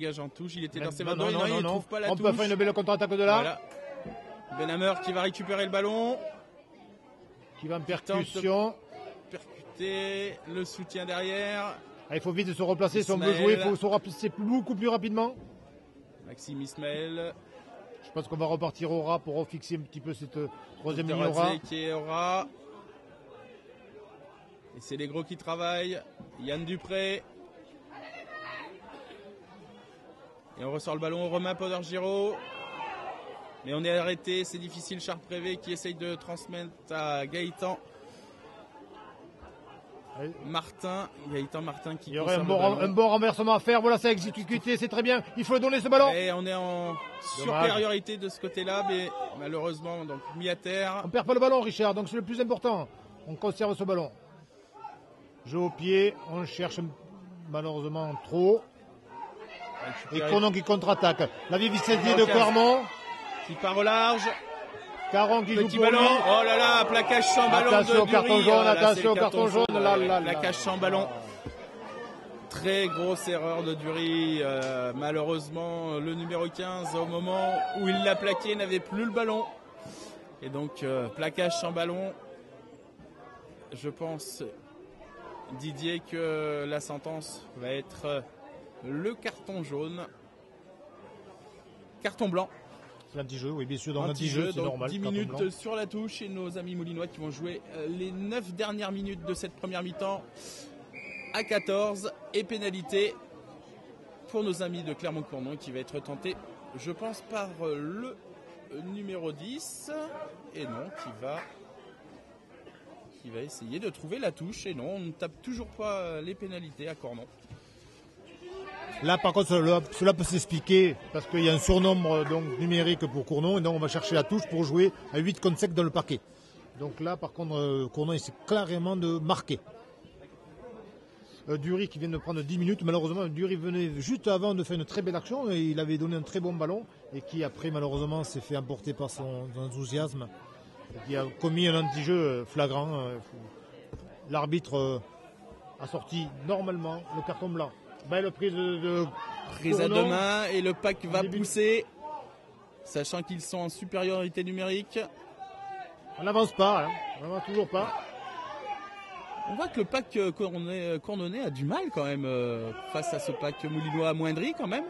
était dans ses mains. Non, il ne trouve pas la touche. On peut faire une belle contre-attaque de là. Voilà. Benhammer qui va récupérer le ballon. Qui va en percussion. Percuter le soutien derrière. Il faut vite se replacer si on veut jouer, il faut se replacer beaucoup plus rapidement. Maxime Ismaël. Je pense qu'on va repartir au ras pour refixer un petit peu cette troisième ligne au ras. Qui est au ras. Et c'est les gros qui travaillent. Yann Dupré. Et on ressort le ballon, Romain Poder-Giraud. Mais on est arrêté, c'est difficile. Charles Prévé qui essaye de transmettre à Gaëtan Martin. Gaëtan Martin qui il y aurait un bon renversement à faire. Voilà, c'est exécuté, c'est très bien. Il faut donner ce ballon. Et on est en supériorité de ce côté-là, mais malheureusement, donc mis à terre. On perd pas le ballon, Richard, donc c'est le plus important. On conserve ce ballon. Jeu au pied, on cherche malheureusement trop. Et Cournon qui contre-attaque. La vivacité de Clermont. Qui part au large. Caron qui joue Petit pour ballon. lui. Oh là là, plaquage sans ballon. Attention, de carton Dury. jaune, attention, carton jaune. Plaquage sans ballon. Très grosse erreur de Dury. Malheureusement, le numéro 15, au moment où il l'a plaqué, n'avait plus le ballon. Et donc, plaquage sans ballon. Je pense, Didier, que la sentence va être le carton jaune. Carton blanc. L'anti-jeu, oui, bien sûr, dans l'anti-jeu, c'est normal. 10 minutes sur la touche et nos amis moulinois qui vont jouer les 9 dernières minutes de cette première mi-temps à 14 et pénalité pour nos amis de Clermont-Cournon qui va être tenté, je pense, par le numéro 10 et non, qui va essayer de trouver la touche et non, on ne tape toujours pas les pénalités à Cournon. Là, par contre, cela peut s'expliquer parce qu'il y a un surnombre donc, numérique pour Cournon et donc on va chercher la touche pour jouer à 8 contre 5 dans le parquet. Donc là, par contre, Cournon essaie clairement de marquer. Dury qui vient de prendre 10 minutes. Malheureusement, Dury venait juste avant de faire une très belle action et il avait donné un très bon ballon et qui après, malheureusement, s'est fait emporter par son enthousiasme et qui a commis un anti-jeu flagrant. L'arbitre a sorti normalement le carton blanc. Belle prise prise à deux mains et le pack va pousser, sachant qu'ils sont en supériorité numérique. On n'avance pas, hein. On n'avance toujours pas. On voit que le pack Cournonais a du mal quand même face à ce pack moulinois amoindri quand même.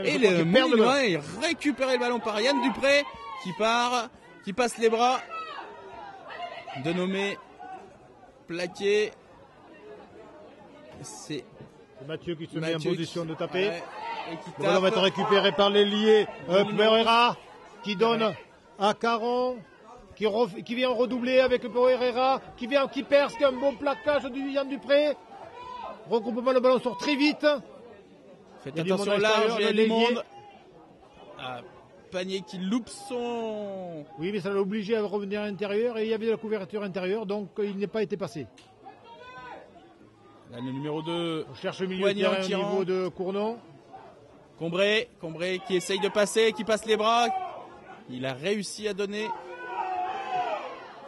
Et le Moulinois il récupère le ballon par Yann Dupré qui part, qui passe les bras. De nommer plaqué. C'est Mathieu qui se met en position de taper. Ouais, le ballon va être récupéré par l'ailier Pereira qui donne à Caron qui vient redoubler avec Pereira qui perce, qui a un bon plaquage du Yann Dupré. Regroupement, le ballon sort très vite. Faites attention large, il y a du monde. Panier qui loupe son... Oui, mais ça l'a obligé à revenir à l'intérieur et il y avait de la couverture intérieure, donc il n'est pas été passé. Là, le numéro 2. On cherche le milieu de terrain au niveau de Cournon. Combré qui essaye de passer, qui passe les bras. Il a réussi à donner.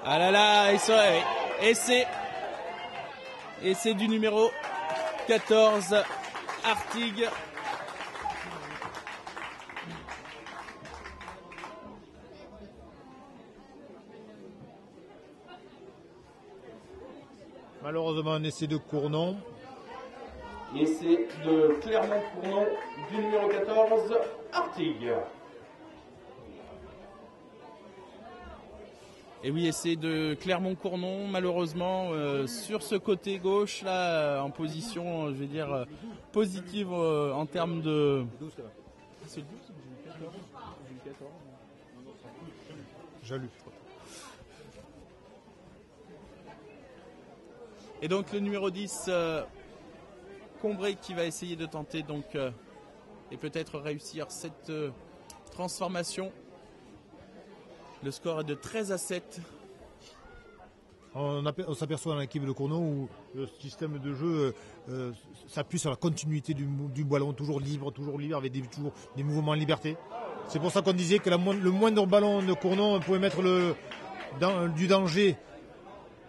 Ah là là, et c'est du numéro 14, Artigue. Malheureusement, un essai de Cournon. Essai de Clermont-Cournon du numéro 14, Artigue. Et oui, essai de Clermont-Cournon, malheureusement, sur ce côté gauche, là, en position, je vais dire, positive en termes de... C'est le 12 ou le 14 ? Jalut. Et donc le numéro 10, Combré qui va essayer de tenter donc et peut-être réussir cette transformation. Le score est de 13-7. On s'aperçoit dans l'équipe de Cournon où le système de jeu s'appuie sur la continuité du ballon, toujours libre, avec toujours des mouvements en liberté. C'est pour ça qu'on disait que le moindre ballon de Cournon pouvait mettre du danger.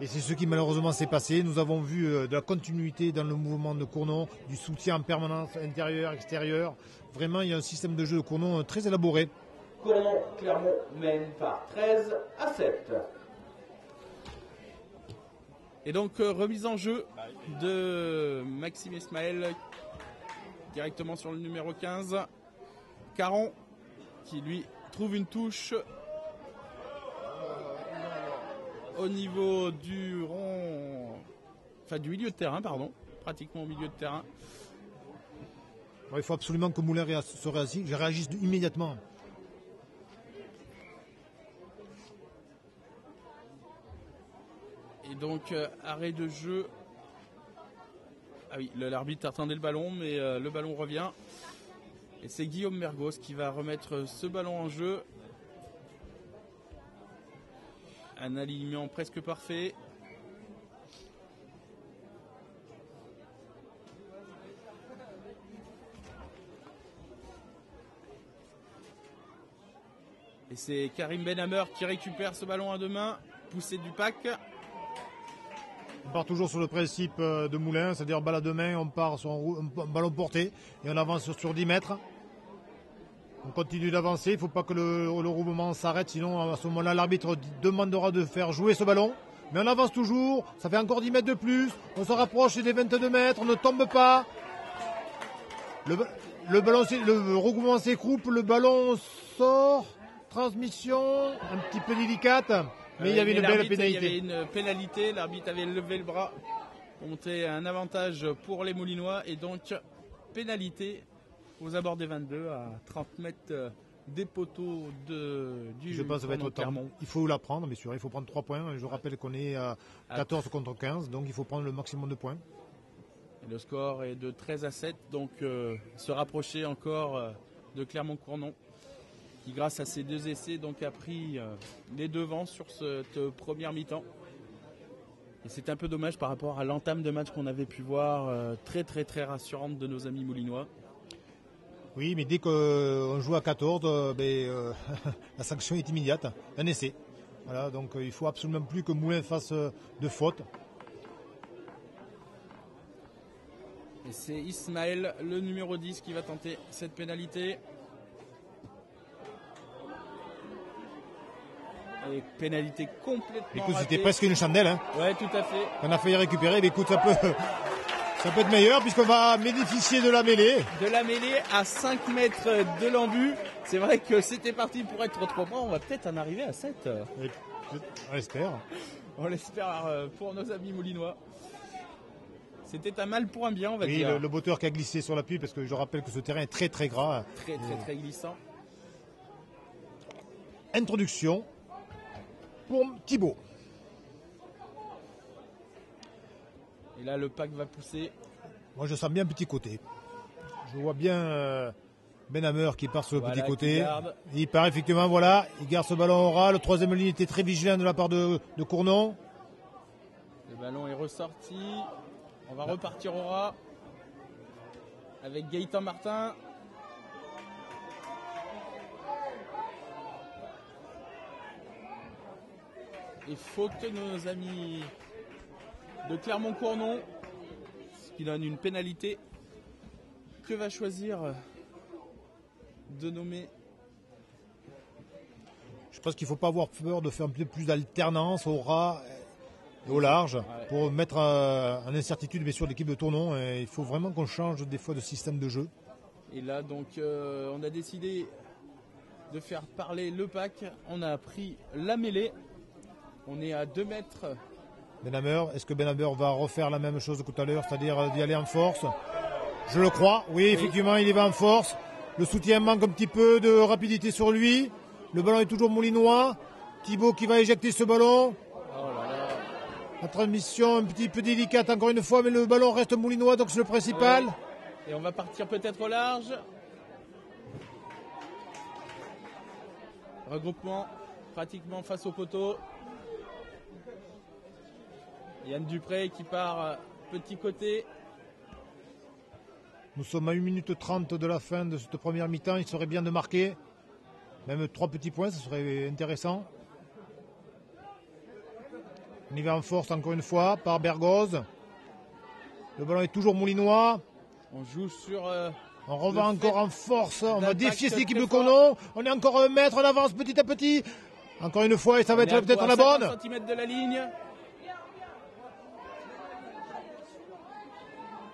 Et c'est ce qui malheureusement s'est passé. Nous avons vu de la continuité dans le mouvement de Cournon, du soutien en permanence intérieur, extérieur. Vraiment, il y a un système de jeu de Cournon très élaboré. Cournon-Clermont mène par 13-7. Et donc remise en jeu de Maxime Ismaël directement sur le numéro 15. Caron qui lui trouve une touche au niveau du rond, enfin du milieu de terrain, pardon, pratiquement au milieu de terrain. Il faut absolument que Moulin réagisse immédiatement. Et donc, arrêt de jeu. Ah oui, l'arbitre attendait le ballon, mais le ballon revient. Et c'est Guillaume Mergos qui va remettre ce ballon en jeu. Un alignement presque parfait. Et c'est Karim Benhammer qui récupère ce ballon à deux mains, poussé du pack. On part toujours sur le principe de Moulin, c'est-à-dire balle à deux mains, on part sur un ballon porté et on avance sur 10 mètres. On continue d'avancer, il ne faut pas que le mouvement s'arrête, sinon à ce moment-là l'arbitre demandera de faire jouer ce ballon. Mais on avance toujours, ça fait encore 10 mètres de plus, on se rapproche des 22 mètres, on ne tombe pas. Le regroupement s'écroupe, le ballon sort. Transmission un petit peu délicate, mais il y avait une belle pénalité. Il y avait une pénalité, l'arbitre avait levé le bras, monté un avantage pour les Moulinois et donc pénalité aux abords des 22 à 30 mètres des poteaux du Je pense que ça va être Clermont. Il faut la prendre, bien sûr, il faut prendre 3 points. Je rappelle qu'on est à 14 contre 15, donc il faut prendre le maximum de points. Et le score est de 13 à 7, donc se rapprocher encore de Clermont-Cournon, qui grâce à ces 2 essais donc a pris les devants sur cette première mi-temps. Et c'est un peu dommage par rapport à l'entame de match qu'on avait pu voir, très très très rassurante de nos amis moulinois. Oui, mais dès qu'on joue à 14, la sanction est immédiate, un essai. Voilà, donc il ne faut absolument plus que Moulin fasse de faute. Et c'est Ismaël, le numéro 10, qui va tenter cette pénalité. Et pénalité complètement écoute, ratée. c'était presque une chandelle. Hein. Ouais, tout à fait. On a failli récupérer, mais écoute, ça peut être meilleur puisqu'on va bénéficier de la mêlée. De la mêlée à 5 mètres de l'embut. C'est vrai que c'était parti pour être 3 points. On va peut-être en arriver à 7. On l'espère. On l'espère pour nos amis moulinois. C'était un mal pour un bien, on va dire. Oui, le botteur qui a glissé sur l'appui, parce que je rappelle que ce terrain est très très gras. Très glissant. Introduction pour Thibaut. Et là, le pack va pousser. Moi, je sens bien petit côté. Je vois bien Benhammer qui part sur le petit côté. Il part effectivement, voilà. Il garde ce ballon au ras. Le troisième ligne était très vigilant de la part de Cournon. Le ballon est ressorti. On va repartir au ras avec Gaëtan Martin. Il faut que nos amis de Clermont-Cournon, ce qui donne une pénalité, que va choisir de nommer. Je pense qu'il ne faut pas avoir peur de faire un peu plus d'alternance au ras et au large pour mettre en incertitude bien sûr l'équipe de Tournon. Et il faut vraiment qu'on change des fois de système de jeu. Et là donc on a décidé de faire parler le pack. On a pris la mêlée. On est à 2 mètres. Benhammer, est-ce que Benhammer va refaire la même chose que tout à l'heure, c'est-à-dire d'y aller en force? Je le crois, oui, effectivement, il y va en force. Le soutien manque un petit peu de rapidité sur lui. Le ballon est toujours moulinois. Thibaut qui va éjecter ce ballon. Oh là là. La transmission un petit peu délicate encore une fois, mais le ballon reste moulinois, donc c'est le principal. Ouais. Et on va partir peut-être au large. Regroupement pratiquement face au poteau. Yann Dupré qui part petit côté. Nous sommes à 1 minute 30 de la fin de cette première mi-temps. Il serait bien de marquer. Même 3 petits points, ce serait intéressant. On y va en force encore une fois par Bergoz. Le ballon est toujours moulinois. On joue sur... on revient encore en force. On va défier cette équipe de Cournon. On est encore 1 mètre. On avance petit à petit. Encore une fois, et ça va être peut-être la bonne. 50 cm de la ligne.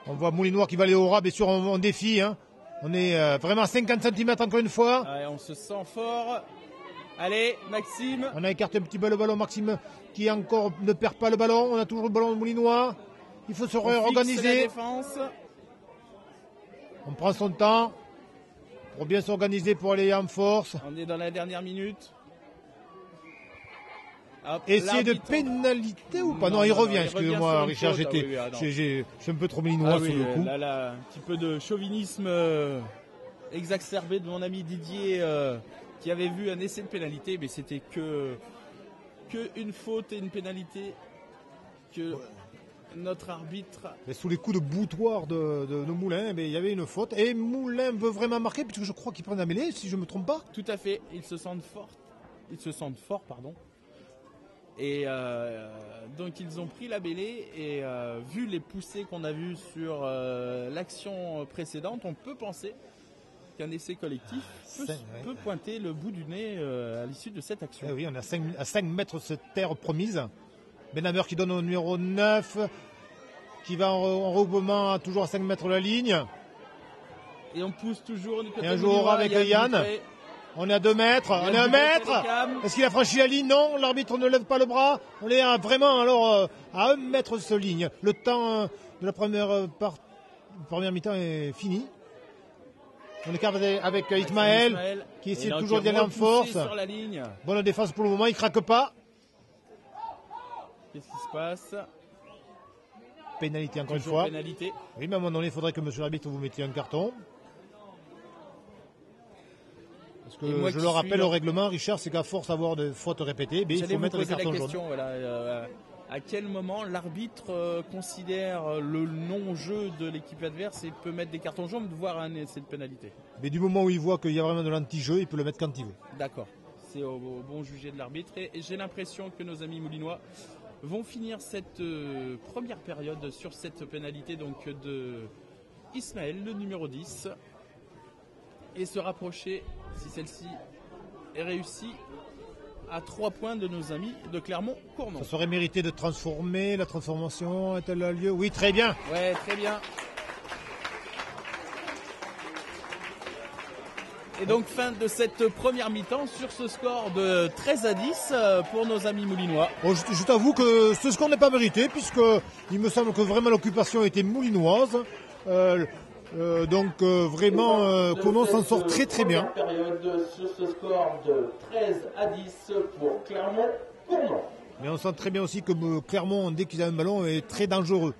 On voit Moulinois qui va aller au ras, bien sûr, on défie. Hein. On est vraiment à 50 cm encore une fois. Ouais, on se sent fort. Allez, Maxime. On a écarté un petit peu le ballon, Maxime, qui encore ne perd pas le ballon. On a toujours le ballon de Moulinois. Il faut se réorganiser. La défense. On prend son temps pour bien s'organiser pour aller en force. On est dans la dernière minute. Hop, Essai de pénalité ou pas? Non, il revient, excusez-moi Richard, je suis un peu trop malinois sur le coup. Là, un petit peu de chauvinisme exacerbé de mon ami Didier qui avait vu un essai de pénalité, mais c'était que une faute et une pénalité que notre arbitre... Mais sous les coups de boutoir de Moulin, il y avait une faute. Et Moulin veut vraiment marquer, puisque je crois qu'il prend la mêlée, si je ne me trompe pas. Tout à fait, ils se sentent forts. Et donc ils ont pris la mêlée et vu les poussées qu'on a vues sur l'action précédente, on peut penser qu'un essai collectif peut pointer le bout du nez à l'issue de cette action. Oui, on est à 5 mètres de cette terre promise. Benhammer qui donne au numéro 9, qui va en regroupement toujours à 5 mètres de la ligne. Et on pousse toujours. Et un jour avec Yann. On est à 2 mètres, on est à 1 mètre. Est-ce qu'il a franchi la ligne? Non, l'arbitre ne lève pas le bras. On est vraiment alors à 1 mètre de cette ligne. Le temps de la première mi-temps est fini. On est avec Ismaël qui essaie toujours d'y aller en force. Bonne défense pour le moment, il ne craque pas. Qu'est-ce qui se passe? Pénalité encore une fois. Pénalité. Oui, mais à un moment donné, il faudrait que monsieur l'arbitre vous mettiez un carton. Parce que je le rappelle au règlement, Richard, c'est qu'à force d'avoir des fautes répétées, il faut mettre les cartons jaunes. Voilà, à quel moment l'arbitre considère le non-jeu de l'équipe adverse et peut mettre des cartons jaunes, voire un essai de pénalité? Mais du moment où il voit qu'il y a vraiment de l'anti-jeu, il peut le mettre quand il veut. D'accord, c'est au bon jugé de l'arbitre. Et j'ai l'impression que nos amis moulinois vont finir cette première période sur cette pénalité donc de Ismaël, le numéro 10, et se rapprocher, si celle-ci est réussie, à 3 points de nos amis de Clermont-Cournon. Ça serait mérité de transformer, la transformation est-elle a lieu? Oui, très bien. Ouais, très bien. Et donc fin de cette première mi-temps sur ce score de 13-10 pour nos amis moulinois. Bon, je t'avoue que ce score n'est pas mérité, puisque il me semble que vraiment l'occupation était moulinoise. Vraiment, Cournon s'en sort très très bien. Période sur ce score de 13-10 pour Clermont-Cournon. Mais on sent très bien aussi que Clermont, dès qu'il a un ballon, est très dangereux.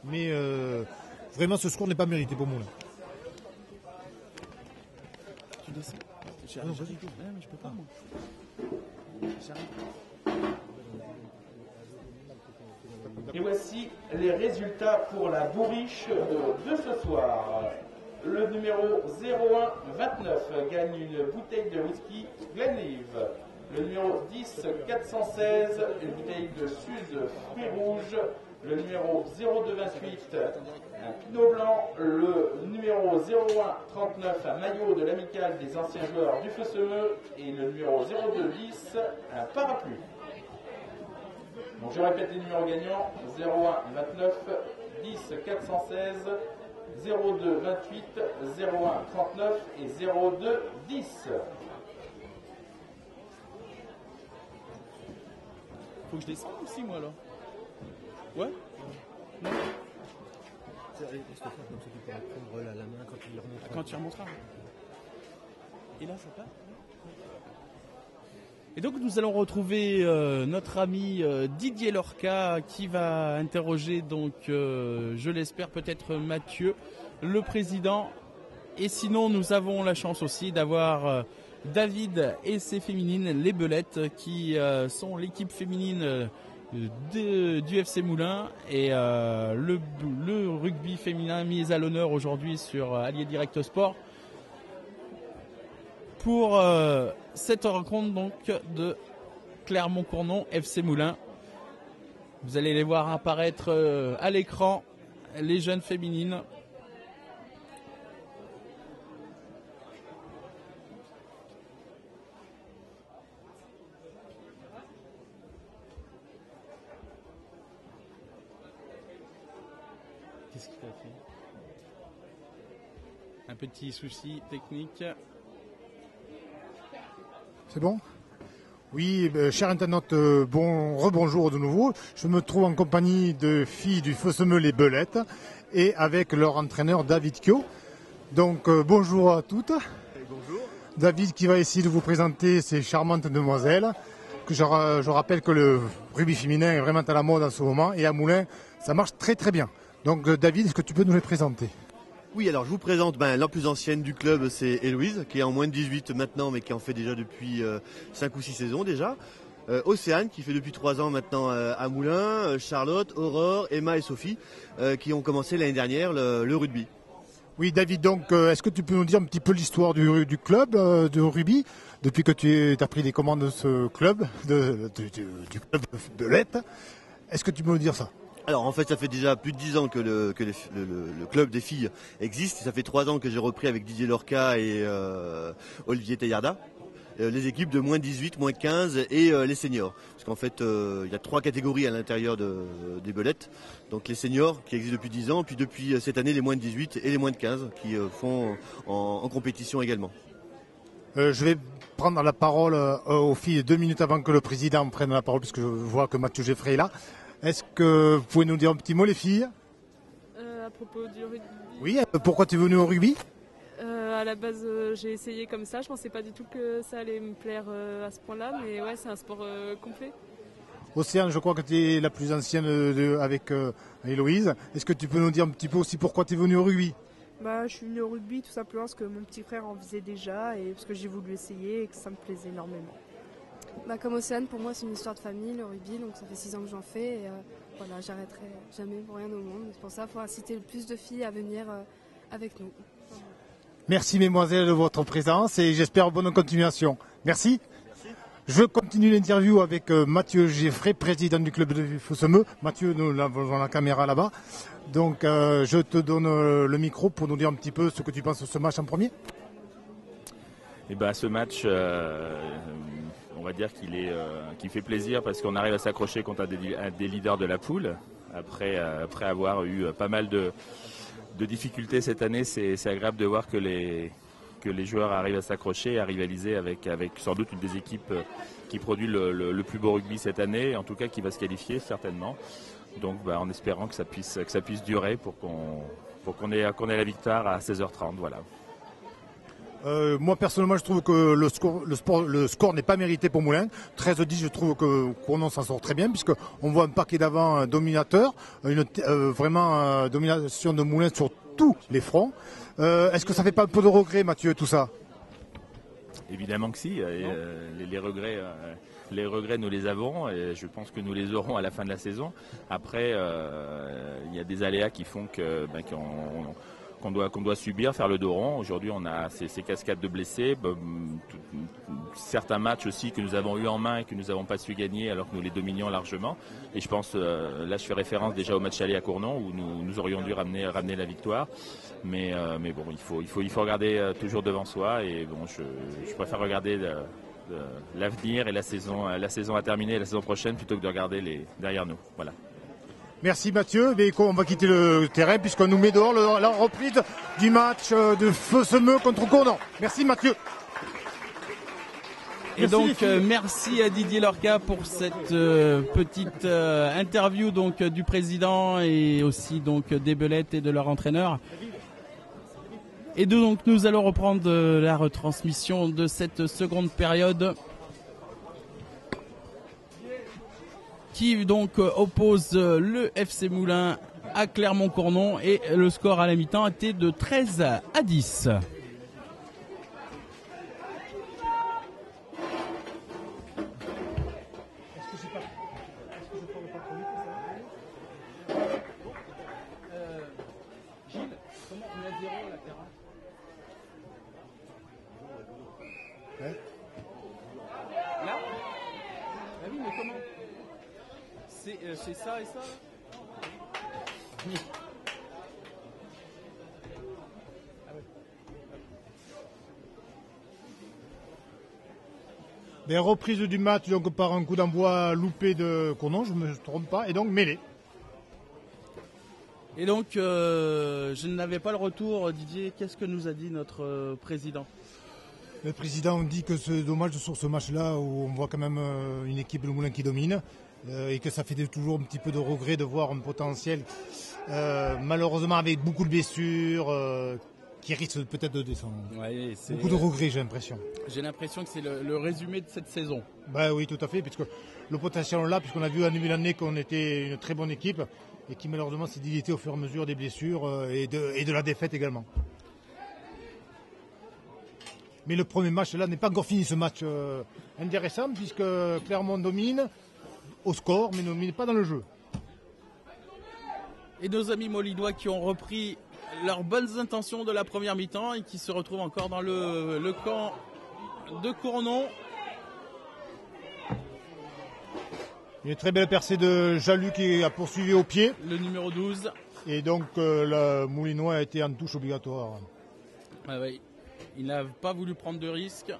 Mais vraiment, ce score n'est pas mérité pour Moulin. Tu descends. Je peux pas, moi. Et voici les résultats pour la bourriche de ce soir. Le numéro 01-29 gagne une bouteille de whisky Glenlivet. Le numéro 10-416, une bouteille de Suze fruits rouges. Le numéro 02-28, un pinot blanc. Le numéro 01-39, un maillot de l'amicale des anciens joueurs du Feu-Semeux. Et le numéro 02-10, un parapluie. Donc je répète les numéros gagnants, 01-29, 10-416, 02-28, 01-39 et 02-10. Faut que je descende aussi moi là. Ouais. Non. Prendre la main quand il remontera. Quand tu remonteras. Et là ça part. Et donc nous allons retrouver notre ami Didier Lorca qui va interroger donc, je l'espère peut-être Mathieu, le président. Et sinon nous avons la chance aussi d'avoir David et ses féminines, les Belettes, qui sont l'équipe féminine du FC Moulins et le rugby féminin mis à l'honneur aujourd'hui sur Allié Direct Sport. Pour cette rencontre donc de Clermont-Cournon FC Moulins. Vous allez les voir apparaître à l'écran, les jeunes féminines. Qu'est-ce qu'il a fait? Un petit souci technique. C'est bon? Oui, cher internaute, rebonjour de nouveau. Je me trouve en compagnie de filles du Feu-Semeux les Belettes et avec leur entraîneur David Kyo. Donc bonjour à toutes. Bonjour. David qui va essayer de vous présenter ces charmantes demoiselles. Que je rappelle que le rugby féminin est vraiment à la mode en ce moment et à Moulins, ça marche très très bien. Donc David, est-ce que tu peux nous les présenter? Oui, alors je vous présente la plus ancienne du club, c'est Héloïse, qui est en moins de 18 maintenant, mais qui en fait déjà depuis 5 ou 6 saisons déjà. Océane, qui fait depuis 3 ans maintenant à Moulins. Charlotte, Aurore, Emma et Sophie, qui ont commencé l'année dernière le rugby. Oui David, donc est-ce que tu peux nous dire un petit peu l'histoire du club de rugby depuis que tu as pris les commandes de ce club, du club de Belette? Est-ce que tu peux nous dire ça? Alors en fait ça fait déjà plus de 10 ans que le club des filles existe. Ça fait 3 ans que j'ai repris avec Didier Lorca et Olivier Teillarda les équipes de moins 18, moins 15 et les seniors. Parce qu'en fait il y a 3 catégories à l'intérieur des Belettes. Donc les seniors qui existent depuis 10 ans, puis depuis cette année les moins de 18 et les moins de 15 qui font en compétition également. Je vais prendre la parole aux filles 2 minutes avant que le président prenne la parole, puisque je vois que Mathieu Geffray est là. Est-ce que vous pouvez nous dire un petit mot, les filles? À propos du rugby. Oui, pourquoi tu es venue au rugby? À la base, j'ai essayé comme ça. Je pensais pas du tout que ça allait me plaire à ce point-là, mais ouais, c'est un sport complet. Océane, je crois que tu es la plus ancienne avec Héloïse. Est-ce que tu peux nous dire un petit peu aussi pourquoi tu es venue au rugby? Je suis venue au rugby tout simplement parce que mon petit frère en faisait déjà et parce que j'ai voulu essayer et que ça me plaisait énormément. Comme Océane, pour moi c'est une histoire de famille, le rugby, donc ça fait 6 ans que j'en fais et voilà, j'arrêterai jamais pour rien au monde. C'est pour ça qu'il faut inciter le plus de filles à venir avec nous. Merci mesdemoiselles de votre présence et j'espère bonne continuation. Merci. Je continue l'interview avec Mathieu Geffray, président du club de Fossemeux. Mathieu, nous avons la caméra là-bas. Donc je te donne le micro pour nous dire un petit peu ce que tu penses de ce match en premier. Ce match, on va dire qu'il fait plaisir parce qu'on arrive à s'accrocher contre des leaders de la poule. Après avoir eu pas mal de difficultés cette année, c'est agréable de voir que les joueurs arrivent à s'accrocher et à rivaliser avec sans doute une des équipes qui produit le plus beau rugby cette année, en tout cas qui va se qualifier certainement. Donc en espérant que ça puisse durer pour qu'on ait la victoire à 16h30. Voilà. Moi personnellement je trouve que le score n'est pas mérité pour Moulins. 13-10, je trouve que Cournon s'en sort très bien puisqu'on voit un paquet d'avant dominateur, vraiment domination de Moulins sur tous les fronts. Est-ce que ça fait pas un peu de regret, Mathieu, tout ça? Évidemment que si. Les regrets, nous les avons et je pense que nous les aurons à la fin de la saison. Après, il y a des aléas qui font qu'on doit subir, faire le dos rond. Aujourd'hui, on a ces cascades de blessés, certains matchs aussi que nous avons eu en main et que nous n'avons pas su gagner alors que nous les dominions largement. Et je pense, là je fais référence déjà au match aller à Cournon où nous aurions dû ramener la victoire. Mais bon, il faut regarder toujours devant soi et bon, je préfère regarder l'avenir et la saison à terminer la saison prochaine plutôt que de regarder derrière nous. Voilà. Merci Mathieu, mais on va quitter le terrain puisqu'on nous met dehors la reprise du match de Fossemeux contre Cournon. Merci Mathieu. Et donc merci à Didier Lorca pour cette petite interview donc du président et aussi donc des Belettes et de leur entraîneur. Et donc nous allons reprendre la retransmission de cette seconde période qui donc oppose le FC Moulins à Clermont-Cournon et le score à la mi-temps était de 13-10. C'est ça et ça. Reprise du match donc par un coup d'envoi loupé de Cournon, je ne me trompe pas, et donc mêlée. Et donc je n'avais pas le retour, Didier, qu'est-ce que nous a dit notre président? Le président dit que c'est dommage sur ce match-là où on voit quand même une équipe de Moulins qui domine. Et que ça fait toujours un petit peu de regret de voir un potentiel malheureusement avec beaucoup de blessures qui risque peut-être de descendre. Ouais, Beaucoup de regrets, j'ai l'impression. J'ai l'impression que c'est le résumé de cette saison. Ben oui, tout à fait, puisque le potentiel est là, puisqu'on a vu à début d'année qu'on était une très bonne équipe et qui malheureusement s'est diluté au fur et à mesure des blessures et de la défaite également. Mais le premier match là n'est pas encore fini, ce match intéressant, puisque Clermont domine au score, mais ne domine pas dans le jeu. Et nos amis molinois qui ont repris leurs bonnes intentions de la première mi-temps et qui se retrouvent encore dans le camp de Cournon. Une très belle percée de Jalut qui a poursuivi au pied. Le numéro 12. Et donc le Moulinois a été en touche obligatoire. Ah oui. Il n'a pas voulu prendre de risques.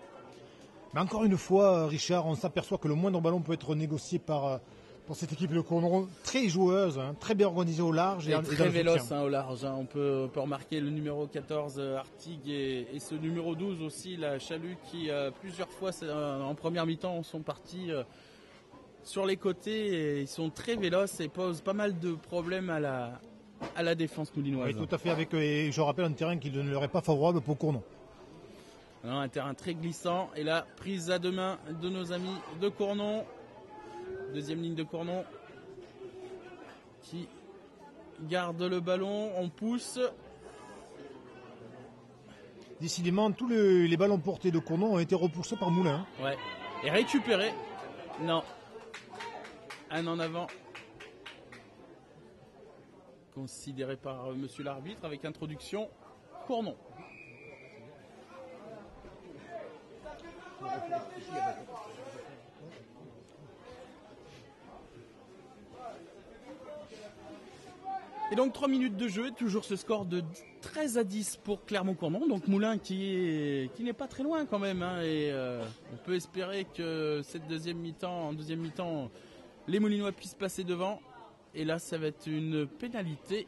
Mais encore une fois, Richard, on s'aperçoit que le moindre ballon peut être négocié pour cette équipe de Cournon, très joueuse, hein, très bien organisée au large. Et très véloce au large. Hein. On peut remarquer le numéro 14, Artigue, et ce numéro 12 aussi, la Chalut, qui plusieurs fois en première mi-temps sont partis sur les côtés. Et ils sont très véloces et posent pas mal de problèmes à la défense moulinoise. Oui, tout à fait, et je rappelle un terrain qui ne leur est pas favorable pour Cournon. Alors, un terrain très glissant. Et là, prise à deux mains de nos amis de Cournon. Deuxième ligne de Cournon qui garde le ballon. On pousse. Décidément, tous les ballons portés de Cournon ont été repoussés par Moulin. Ouais. Et récupérés. Non. Un en avant. Considéré par monsieur l'arbitre avec introduction. Cournon. Et donc 3 minutes de jeu, toujours ce score de 13-10 pour Clermont-Cournon. Donc Moulin qui n'est pas très loin quand même. Hein, et on peut espérer que cette deuxième mi-temps, les Moulinois puissent passer devant. Et là, ça va être une pénalité.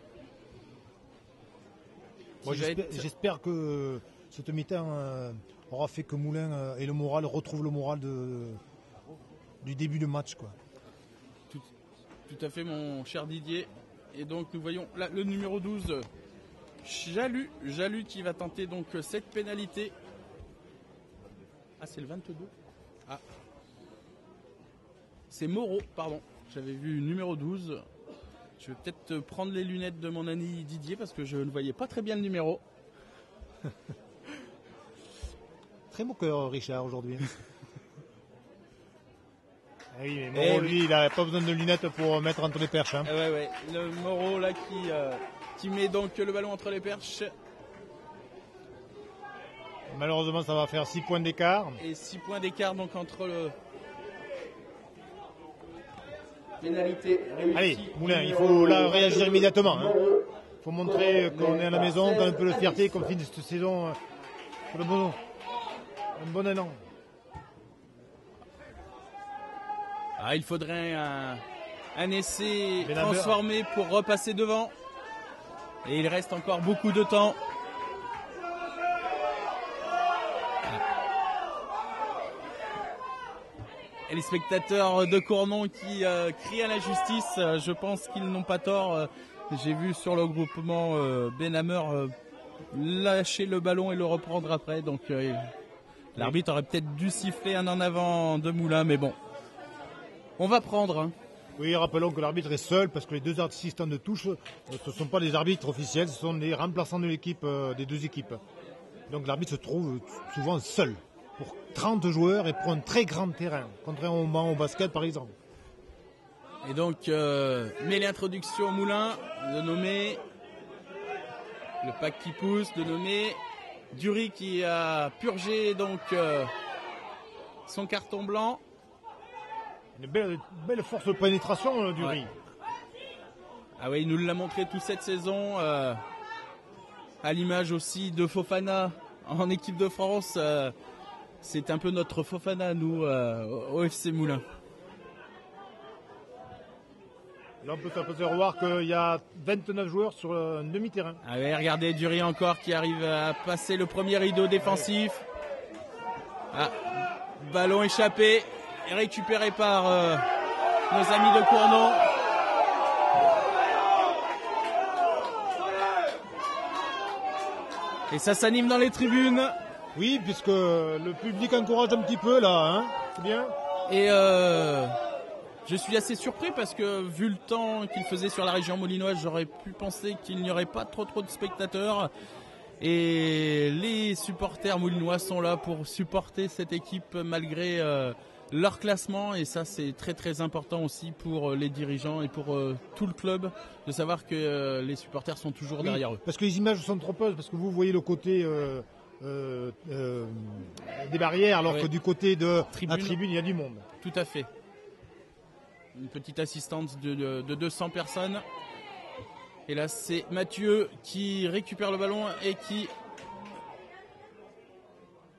Moi, j'espère que cette mi-temps aura fait que Moulin et le moral retrouvent le moral du début de match, quoi. Tout à fait, mon cher Didier. Et donc nous voyons là le numéro 12, Jalut qui va tenter donc cette pénalité. Ah, c'est le 22. Ah. C'est Moreau, pardon. J'avais vu numéro 12. Je vais peut-être prendre les lunettes de mon ami Didier parce que je ne voyais pas très bien le numéro. Très moqueur, Richard, aujourd'hui. Ah oui, mais Moreau, lui, il n'a pas besoin de lunettes pour mettre entre les perches. Hein. Ouais. Le Moreau là qui met donc le ballon entre les perches. Malheureusement, ça va faire 6 points d'écart. Et 6 points d'écart donc entre le pénalité réussie. Allez, Moulin, il faut là réagir immédiatement. Il faut montrer qu'on est à la maison, qu'on a un peu de fierté, qu'on finit cette saison pour un bon élan. Ah, il faudrait un essai transformé pour repasser devant. Et il reste encore beaucoup de temps. Et les spectateurs de Cournon qui crient à la justice, je pense qu'ils n'ont pas tort. J'ai vu sur le regroupement Benhammer lâcher le ballon et le reprendre après. Donc l'arbitre aurait peut-être dû siffler un en avant de Moulin, mais bon. On va prendre. Hein. Oui, rappelons que l'arbitre est seul parce que les deux assistants de touche, ce ne sont pas des arbitres officiels, ce sont les remplaçants de l'équipe, des deux équipes. Donc l'arbitre se trouve souvent seul pour 30 joueurs et pour un très grand terrain, contrairement au basket par exemple. Et donc, mais l'introduction au Moulin, de nommer le pack qui pousse, de nommer Dury qui a purgé donc son carton blanc. Une belle force de pénétration du Riz. Ah oui, il nous l'a montré toute cette saison. À l'image aussi de Fofana en équipe de France. C'est un peu notre Fofana, nous, au FC Moulin. Là, on peut voir qu'il y a 29 joueurs sur un demi-terrain. Ah oui, regardez Dury encore qui arrive à passer le premier rideau défensif. Ah, ballon échappé. Récupéré par nos amis de Cournon. Et ça s'anime dans les tribunes. Oui, puisque le public encourage un petit peu là, hein, c'est bien. Et je suis assez surpris parce que vu le temps qu'il faisait sur la région molinoise, j'aurais pu penser qu'il n'y aurait pas trop de spectateurs. Et les supporters moulinois sont là pour supporter cette équipe malgré leur classement. Et ça, c'est très très important aussi pour les dirigeants et pour tout le club de savoir que les supporters sont toujours derrière eux. Parce que les images sont trompeuses, parce que vous voyez le côté des barrières, alors que du côté de la tribune, il y a du monde. Tout à fait. Une petite assistance de 200 personnes. Et là, c'est Mathieu qui récupère le ballon et qui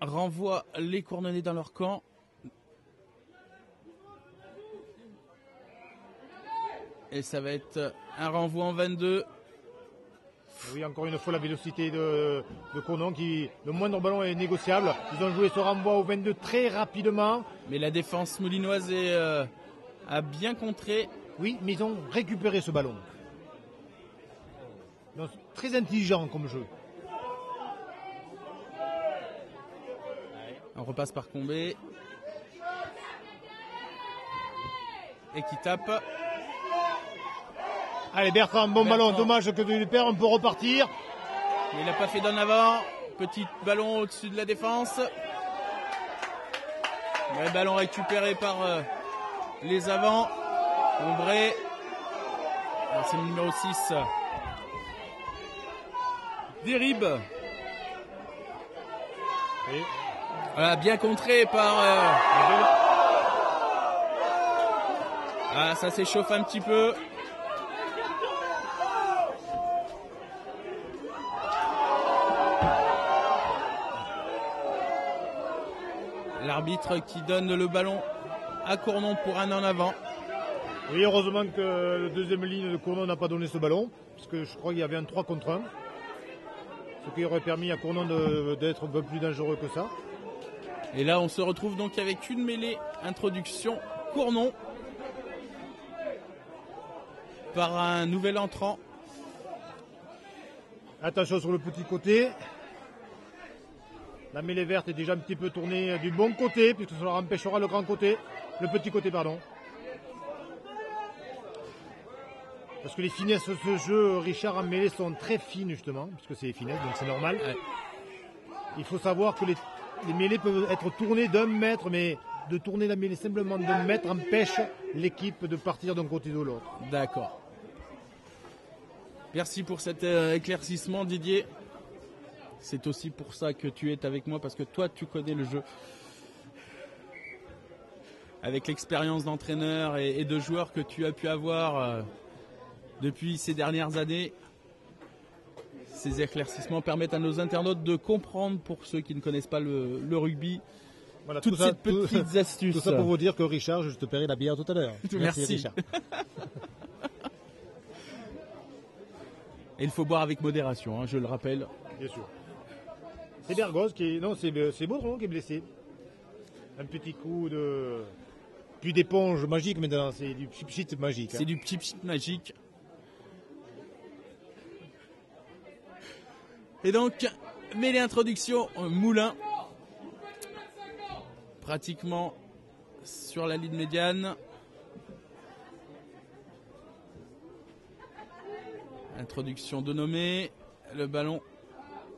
renvoie les Cournonnais dans leur camp. Et ça va être un renvoi en 22. Oui, encore une fois, la vélocité de Cournon, le moindre ballon est négociable. Ils ont joué ce renvoi au 22 très rapidement. Mais la défense moulinoise a bien contré. Oui, mais ils ont récupéré ce ballon. Donc, très intelligent comme jeu. On repasse par Combé. Et qui tape. Allez, Bertrand, bon ballon. Dommage que tu le perds, on peut repartir. Mais il n'a pas fait d'en avant. Petit ballon au-dessus de la défense. Le ballon récupéré par les avants. Ombré. C'est le numéro 6. Derib. Voilà, bien contré par... ça s'échauffe un petit peu. L'arbitre qui donne le ballon à Cournon pour un en avant. Oui, heureusement que la deuxième ligne de Cournon n'a pas donné ce ballon, parce que je crois qu'il y avait un 3 contre 1. Ce qui aurait permis à Cournon d'être un peu plus dangereux que ça. Et là, on se retrouve donc avec une mêlée introduction Cournon par un nouvel entrant. Attention sur le petit côté. La mêlée verte est déjà un petit peu tournée du bon côté, puisque ça leur empêchera le grand côté, le petit côté, pardon. Parce que les finesses de ce jeu, Richard, en mêlée sont très fines justement, puisque c'est les finesses, donc c'est normal. Ouais. Il faut savoir que les mêlées peuvent être tournées d'1 mètre, mais de tourner la mêlée simplement d'1 mètre empêche l'équipe de partir d'un côté ou de l'autre. D'accord. Merci pour cet éclaircissement, Didier. C'est aussi pour ça que tu es avec moi, parce que toi, tu connais le jeu. Avec l'expérience d'entraîneur et de joueur que tu as pu avoir depuis ces dernières années, ces éclaircissements permettent à nos internautes de comprendre, pour ceux qui ne connaissent pas le rugby, voilà, toutes ces petites astuces. Tout ça pour vous dire que Richard, je te paierai la bière tout à l'heure. Merci Richard. Et il faut boire avec modération, hein, je le rappelle. Bien sûr. C'est Bergos qui est... Non, c'est Baudron qui est blessé. Un petit coup de... Plus d'éponge magique maintenant, c'est du pchit magique. C'est du pchit magique. Et donc, mêlée introduction Moulin. Pratiquement sur la ligne médiane. Introduction de Nommé. Le ballon,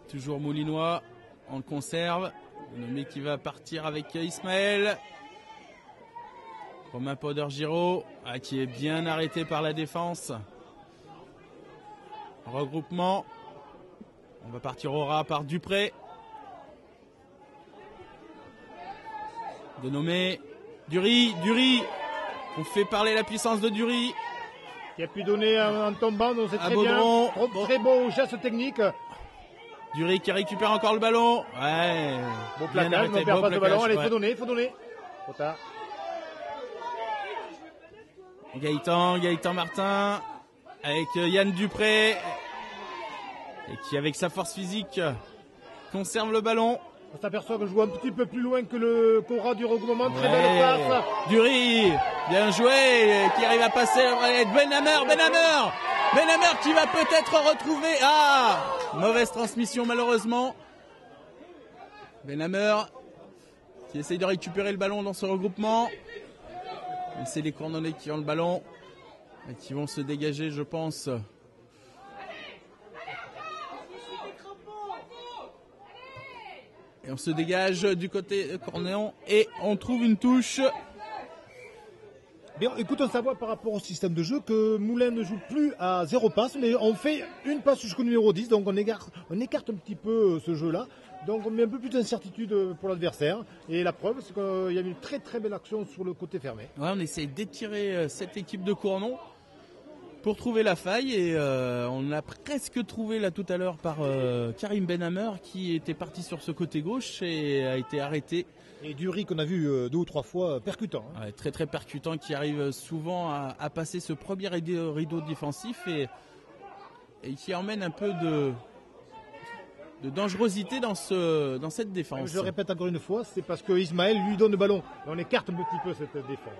toujours moulinois. On le conserve. Nommé qui va partir avec Ismaël. Romain Poder-Giraud, qui est bien arrêté par la défense. Regroupement. On va partir au ras par Dupré. De Nommé. Dury. On fait parler la puissance de Dury. Qui a pu donner en tombant, donc c'est très bien. Très beau geste technique. Dury qui récupère encore le ballon. Ouais. Bon plaquage, on ne perd pas le ballon. Allez, il faut donner. Trop tard. Gaëtan Martin avec Yann Dupré et qui, avec sa force physique, conserve le ballon. On s'aperçoit que je joue un petit peu plus loin que le Cora du regroupement. Très belle passe. Dury, bien joué, qui arrive à passer. Benhammer. Benhammer qui va peut-être retrouver... Ah, mauvaise transmission malheureusement. Benhammer qui essaye de récupérer le ballon dans ce regroupement. Et c'est les Cournonnais qui ont le ballon et qui vont se dégager, je pense. Et on se dégage du côté Cornéon et on trouve une touche. Bien, écoute, on savoir par rapport au système de jeu que Moulins ne joue plus à 0 passe, mais on fait une passe jusqu'au numéro 10, donc on écarte un petit peu ce jeu-là. Donc on met un peu plus d'incertitude pour l'adversaire. Et la preuve, c'est qu'il y a une très très belle action sur le côté fermé. Ouais, on essaye d'étirer cette équipe de Cournon pour trouver la faille. Et on l'a presque trouvé là tout à l'heure par Karim Benhammer qui était parti sur ce côté gauche et a été arrêté. Et Dury qu'on a vu 2 ou 3 fois percutant. Ouais, très très percutant, qui arrive souvent à passer ce premier rideau défensif et qui emmène un peu de dangerosité dans cette défense. Je le répète encore une fois, c'est parce que Ismaël lui donne le ballon. Et on écarte un petit peu cette défense.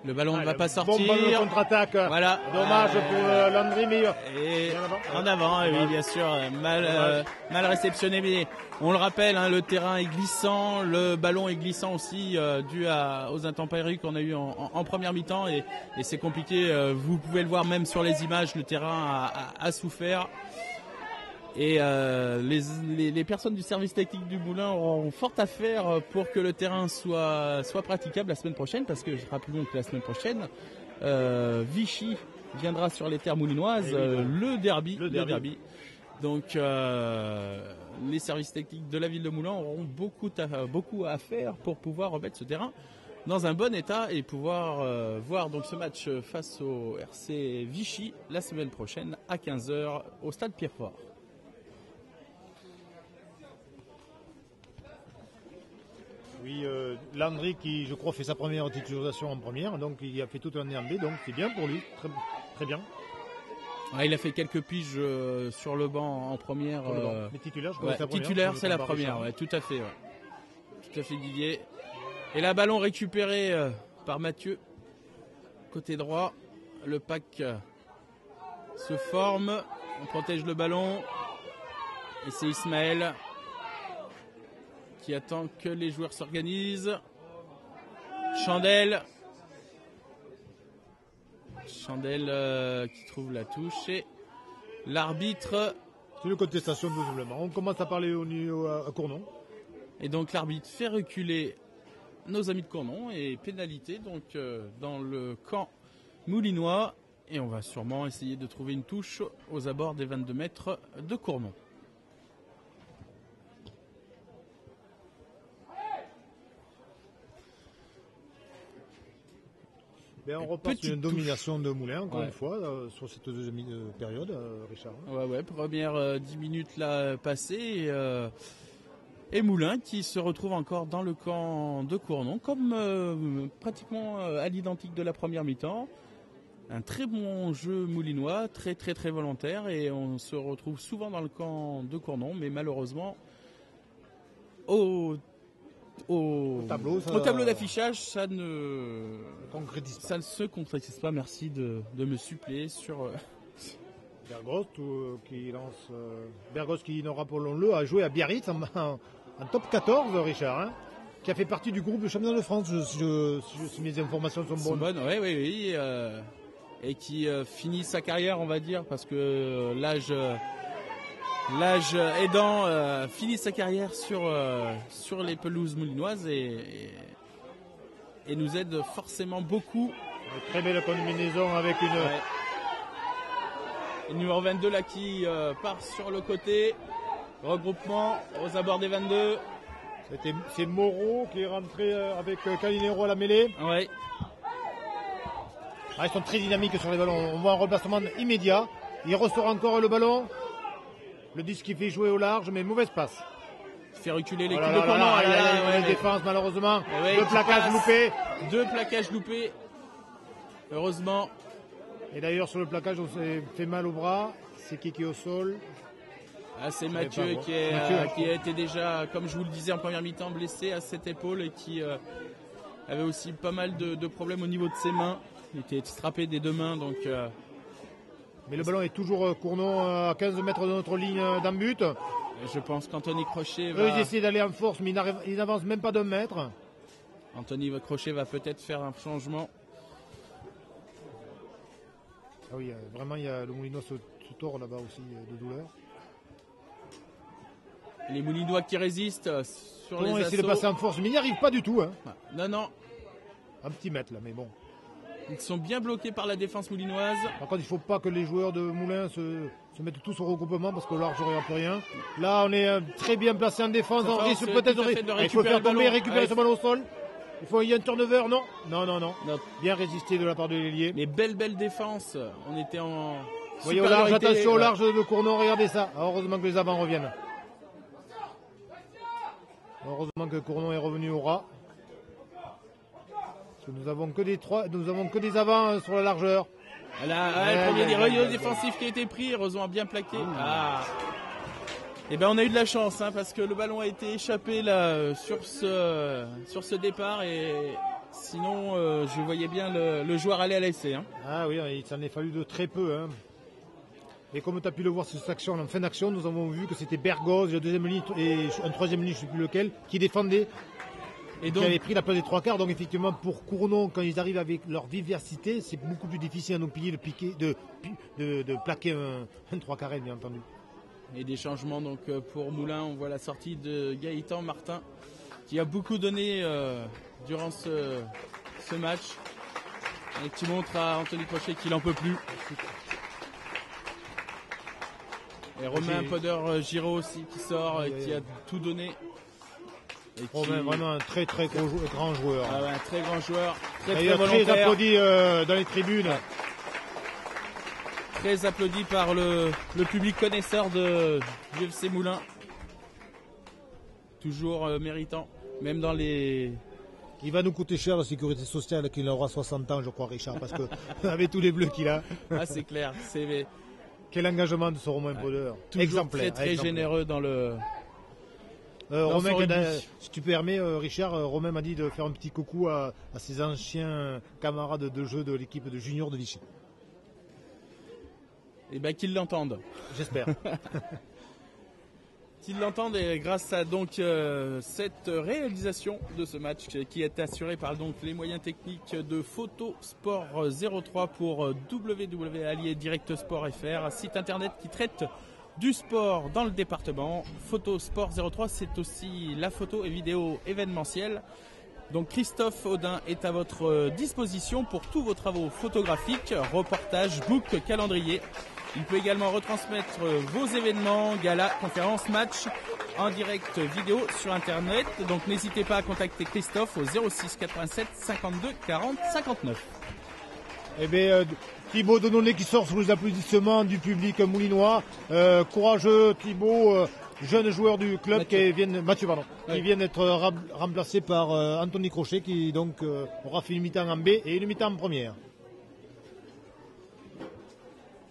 Le ballon ne va pas sortir. Bon ballon de contre-attaque. Voilà. Dommage pour Landry, mais et en avant, oui, bien sûr. Mal réceptionné, mais on le rappelle, hein, le terrain est glissant, le ballon est glissant aussi dû aux intempéries qu'on a eu en première mi-temps et c'est compliqué. Vous pouvez le voir même sur les images, le terrain a souffert. Et les personnes du service technique du Moulin auront fort à faire pour que le terrain soit praticable la semaine prochaine, parce que je rappelle que la semaine prochaine, Vichy viendra sur les terres moulinoises, le derby. Donc les services techniques de la ville de Moulins auront beaucoup à faire pour pouvoir remettre ce terrain dans un bon état et pouvoir voir donc ce match face au RC Vichy la semaine prochaine à 15h au stade Pierrefort. Oui, Landry qui, je crois, fait sa première titularisation en première, donc il a fait toute l'année en B, donc c'est bien pour lui, très, très bien. Ouais, il a fait quelques piges sur le banc en première. Mais titulaire, je crois ouais, que c'est la première. Titulaire, c'est la première, ouais, tout à fait. Ouais. Tout à fait, Didier. Et là, ballon récupéré par Mathieu, côté droit. Le pack se forme, on protège le ballon. Et c'est Ismaël qui attend que les joueurs s'organisent. Chandel qui trouve la touche et l'arbitre. C'est une contestation doublement. On commence à parler à Cournon. Et donc l'arbitre fait reculer nos amis de Cournon et pénalité donc dans le camp moulinois. Et on va sûrement essayer de trouver une touche aux abords des 22 mètres de Cournon. Ben on repart sur une domination de Moulins, encore une fois, sur cette deuxième période, Richard. Ouais, première 10 minutes là passées. Et Moulins qui se retrouve encore dans le camp de Cournon, comme pratiquement à l'identique de la première mi-temps. Un très bon jeu moulinois, très très très volontaire. Et on se retrouve souvent dans le camp de Cournon, mais malheureusement, au tableau d'affichage, ça ne se concrétise pas. Merci de me suppléer sur... Bergos qui, nous rappelons-le, a joué à Biarritz en top 14, Richard, hein, qui a fait partie du groupe de championnat de France, si mes informations sont bonnes. Oui. Et qui finit sa carrière, on va dire, parce que l'âge aidant, finit sa carrière sur les pelouses moulinoises et nous aide forcément beaucoup. Une très belle combinaison avec une... Le numéro 22 là qui part sur le côté. Regroupement aux abords des 22. C'est Moreau qui est rentré avec Calinero à la mêlée. Ouais. Ils sont très dynamiques sur les ballons. On voit un replacement immédiat. Il ressort encore le ballon. Le disque qui fait jouer au large, mais mauvaise passe. Il fait reculer l'équipe de Cournon. La défense, malheureusement. Deux plaquages loupés. Heureusement. Et d'ailleurs, sur le plaquage, on s'est fait mal au bras. C'est qui est au sol. C'est Mathieu qui a été déjà, comme je vous le disais en première mi-temps, blessé à cette épaule et qui avait aussi pas mal de problèmes au niveau de ses mains. Il était strappé des 2 mains. Donc, mais le ballon est toujours Cournon à 15 mètres de notre ligne d'un but. Je pense qu'Anthony Crochet va... Eux, ils essaient d'aller en force, mais ils n'avancent même pas d'1 mètre. Anthony Crochet va peut-être faire un changement. Ah oui, vraiment, il y a le Moulinois se tord là-bas aussi de douleur. Les Moulinois qui résistent sur les assauts. On essaie de passer en force, mais ils n'y arrivent pas du tout. Hein. Non. Un petit mètre là, mais bon. Ils sont bien bloqués par la défense moulinoise. Par contre, il ne faut pas que les joueurs de Moulins se mettent tous au regroupement parce que là, je n'aurai plus rien. Là, on est très bien placé en défense. On risque peut-être de récupérer. Il faut faire tomber, récupérer ce ballon au sol. Il y a un turnover, non. Bien résisté de la part de l'ailier. Mais belle défense. On était en... Vous voyez au large, attention au large de Cournon, regardez ça. Heureusement que les avants reviennent. Heureusement que Cournon est revenu au ras. Parce que nous avons que des avants sur la largeur. Le premier défensif qui a été pris, heureusement bien plaqué. Et ben on a eu de la chance parce que le ballon a été échappé là sur ce départ et sinon je voyais bien le joueur aller à l'essai. Ah oui, il s'en est fallu de très peu. Et comme tu as pu le voir sur cette action, en fin d'action, nous avons vu que c'était Bergoz, la deuxième ligne et un troisième ligne, je ne sais plus lequel, qui défendait. Et donc, qui avait pris la place des 3/4. Donc effectivement, pour Cournon, quand ils arrivent avec leur vivacité, c'est beaucoup plus difficile à nous piller de plaquer un 3/4, bien entendu. Et des changements donc pour Moulins, on voit la sortie de Gaëtan Martin, qui a beaucoup donné durant ce match. Et qui montre à Anthony Crochet qu'il n'en peut plus. Et Romain Poder-Giraud aussi qui sort et qui a tout donné. Romain, vraiment un très grand joueur. Un très grand joueur, très volontaire. Applaudi dans les tribunes. Très applaudi par le public connaisseur de UFC Moulins. Toujours méritant, même dans les... Il va nous coûter cher la sécurité sociale qu'il aura 60 ans, je crois, Richard, parce que avec tous les bleus qu'il a. C'est clair. Quel engagement de ce Romain Poder. Exemplaire. Très généreux dans le... Romain, si tu permets, Richard, Romain m'a dit de faire un petit coucou à ses anciens camarades de jeu de l'équipe de junior de Vichy. Et bien qu'ils l'entendent. J'espère. Qu'ils l'entendent et grâce à donc cette réalisation de ce match qui est assurée par donc les moyens techniques de Photo Sport 03 pour www.allier Direct Sport FR, site internet qui traite du sport dans le département. Photo Sport 03, c'est aussi la photo et vidéo événementielle. Donc Christophe Audin est à votre disposition pour tous vos travaux photographiques, reportages, books, calendriers. Il peut également retransmettre vos événements, galas, conférences, matchs en direct vidéo sur internet. Donc n'hésitez pas à contacter Christophe au 06 87 52 40 59. Eh bien, Thibaut Donnonnet qui sort sous les applaudissements du public moulinois. Courageux Thibaut, jeune joueur du club qui vient d'être remplacé par Anthony Crochet qui donc aura fait une mi-temps en B et une mi-temps en première.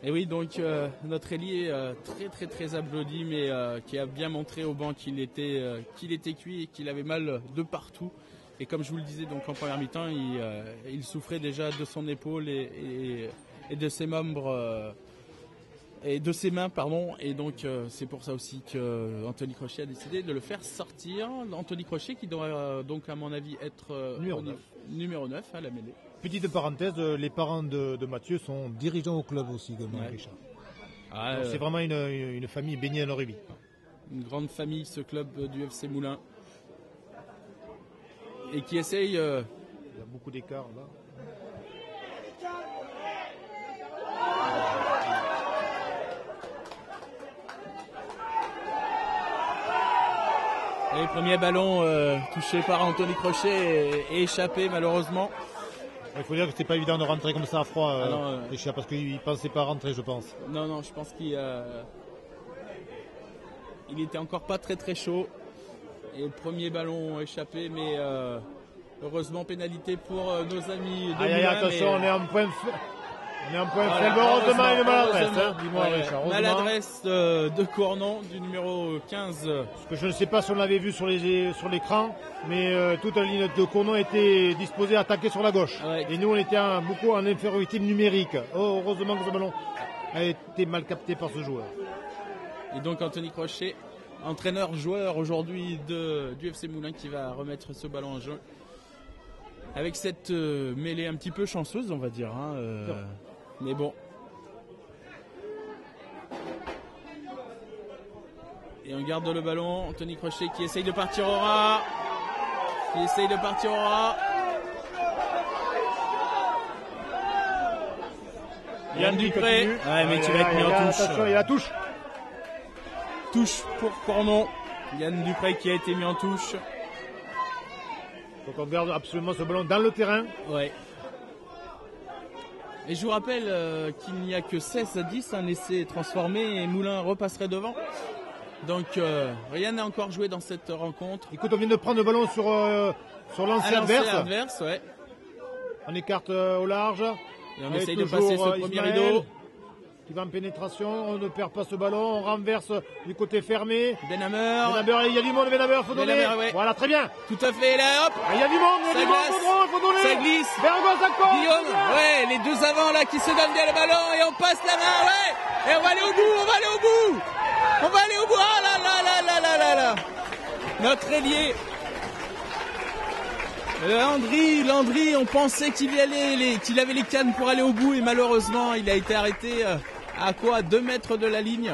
Et oui, donc notre ailier très applaudi, mais qui a bien montré au banc qu'il était cuit et qu'il avait mal de partout. Et comme je vous le disais donc en première mi-temps, il souffrait déjà de son épaule et de ses membres et de ses mains, pardon. Et donc c'est pour ça aussi que Anthony Crochet a décidé de le faire sortir. Anthony Crochet qui doit donc à mon avis être numéro 9 à la mêlée. Petite parenthèse, les parents de Mathieu sont dirigeants au club aussi, Richard. C'est vraiment une famille baignée dans le rugby. Une grande famille, ce club du FC Moulins. Et qui essaye... Il y a beaucoup d'écart là. Et le premier ballon touché par Anthony Crochet et échappé malheureusement. Il faut dire que c'était pas évident de rentrer comme ça à froid, Richard, parce qu'il ne pensait pas rentrer, je pense. Non, je pense qu'il était encore pas très chaud. Et le premier ballon échappé, mais heureusement pénalité pour nos amis de Moulins. Attention, on est en point On est en point Voilà, faible, heureusement, une maladresse. heureusement. Dis-moi, Ouais, Richard. Heureusement. maladresse de Cournon, du numéro 15. Parce que je ne sais pas si on l'avait vu sur l'écran, mais toute la ligne de Cournon était disposée à attaquer sur la gauche. Ouais. Et nous, on était beaucoup en infériorité numérique. Oh, heureusement que ce ballon a été mal capté par ce joueur. Et donc Anthony Crochet, entraîneur-joueur aujourd'hui du FC Moulins, qui va remettre ce ballon en jeu. Avec cette mêlée un petit peu chanceuse, on va dire. Hein, mais bon. Et on garde le ballon. Anthony Crochet qui essaye de partir au ras. Yann Dupré. Ouais, mais tu vas être mis en touche. Attention, il y a la touche. Touche pour Cournon. Yann Dupré qui a été mis en touche. Donc on garde absolument ce ballon dans le terrain. Ouais. Et je vous rappelle qu'il n'y a que 16-10, un essai transformé et Moulins repasserait devant. Donc rien n'a encore joué dans cette rencontre. Écoute, on vient de prendre le ballon sur l'ancien adverse. Ouais. On écarte au large. Et on essaye de passer ce premier Ismaël, rideau. Qui va en pénétration, on ne perd pas ce ballon, on renverse du côté fermé. Benhammer, il y a du monde, Benhammer, faut donner. Ouais. Voilà, très bien. Tout à fait, là, hop. Il y a du monde, Ça glace. Baudron, il faut donner. Ça glisse. Bergos, ça compte. Guillaume, ouais, les deux avants là qui se donnent bien le ballon et on passe la main, ouais. Et on va aller au bout. Ah là. Notre ailier. Landry, on pensait qu'il avait les cannes pour aller au bout et malheureusement il a été arrêté à 2 mètres de la ligne.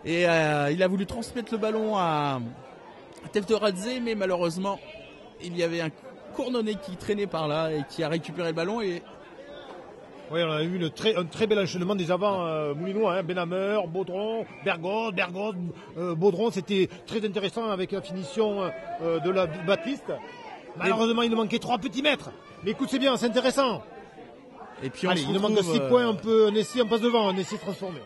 Et il a voulu transmettre le ballon à Tefteradze, mais malheureusement il y avait un Cournonnet qui traînait par là et qui a récupéré le ballon. Et oui, on a eu un très bel enchaînement des avants moulinois, hein, Benhammer, Baudron, Bergos, Baudron, c'était très intéressant avec la finition de la Baptiste. Malheureusement, il nous manquait 3 petits mètres. Mais écoute, c'est bien, c'est intéressant. Et puis il nous manque 6 points, on passe devant, on essaie de transformer.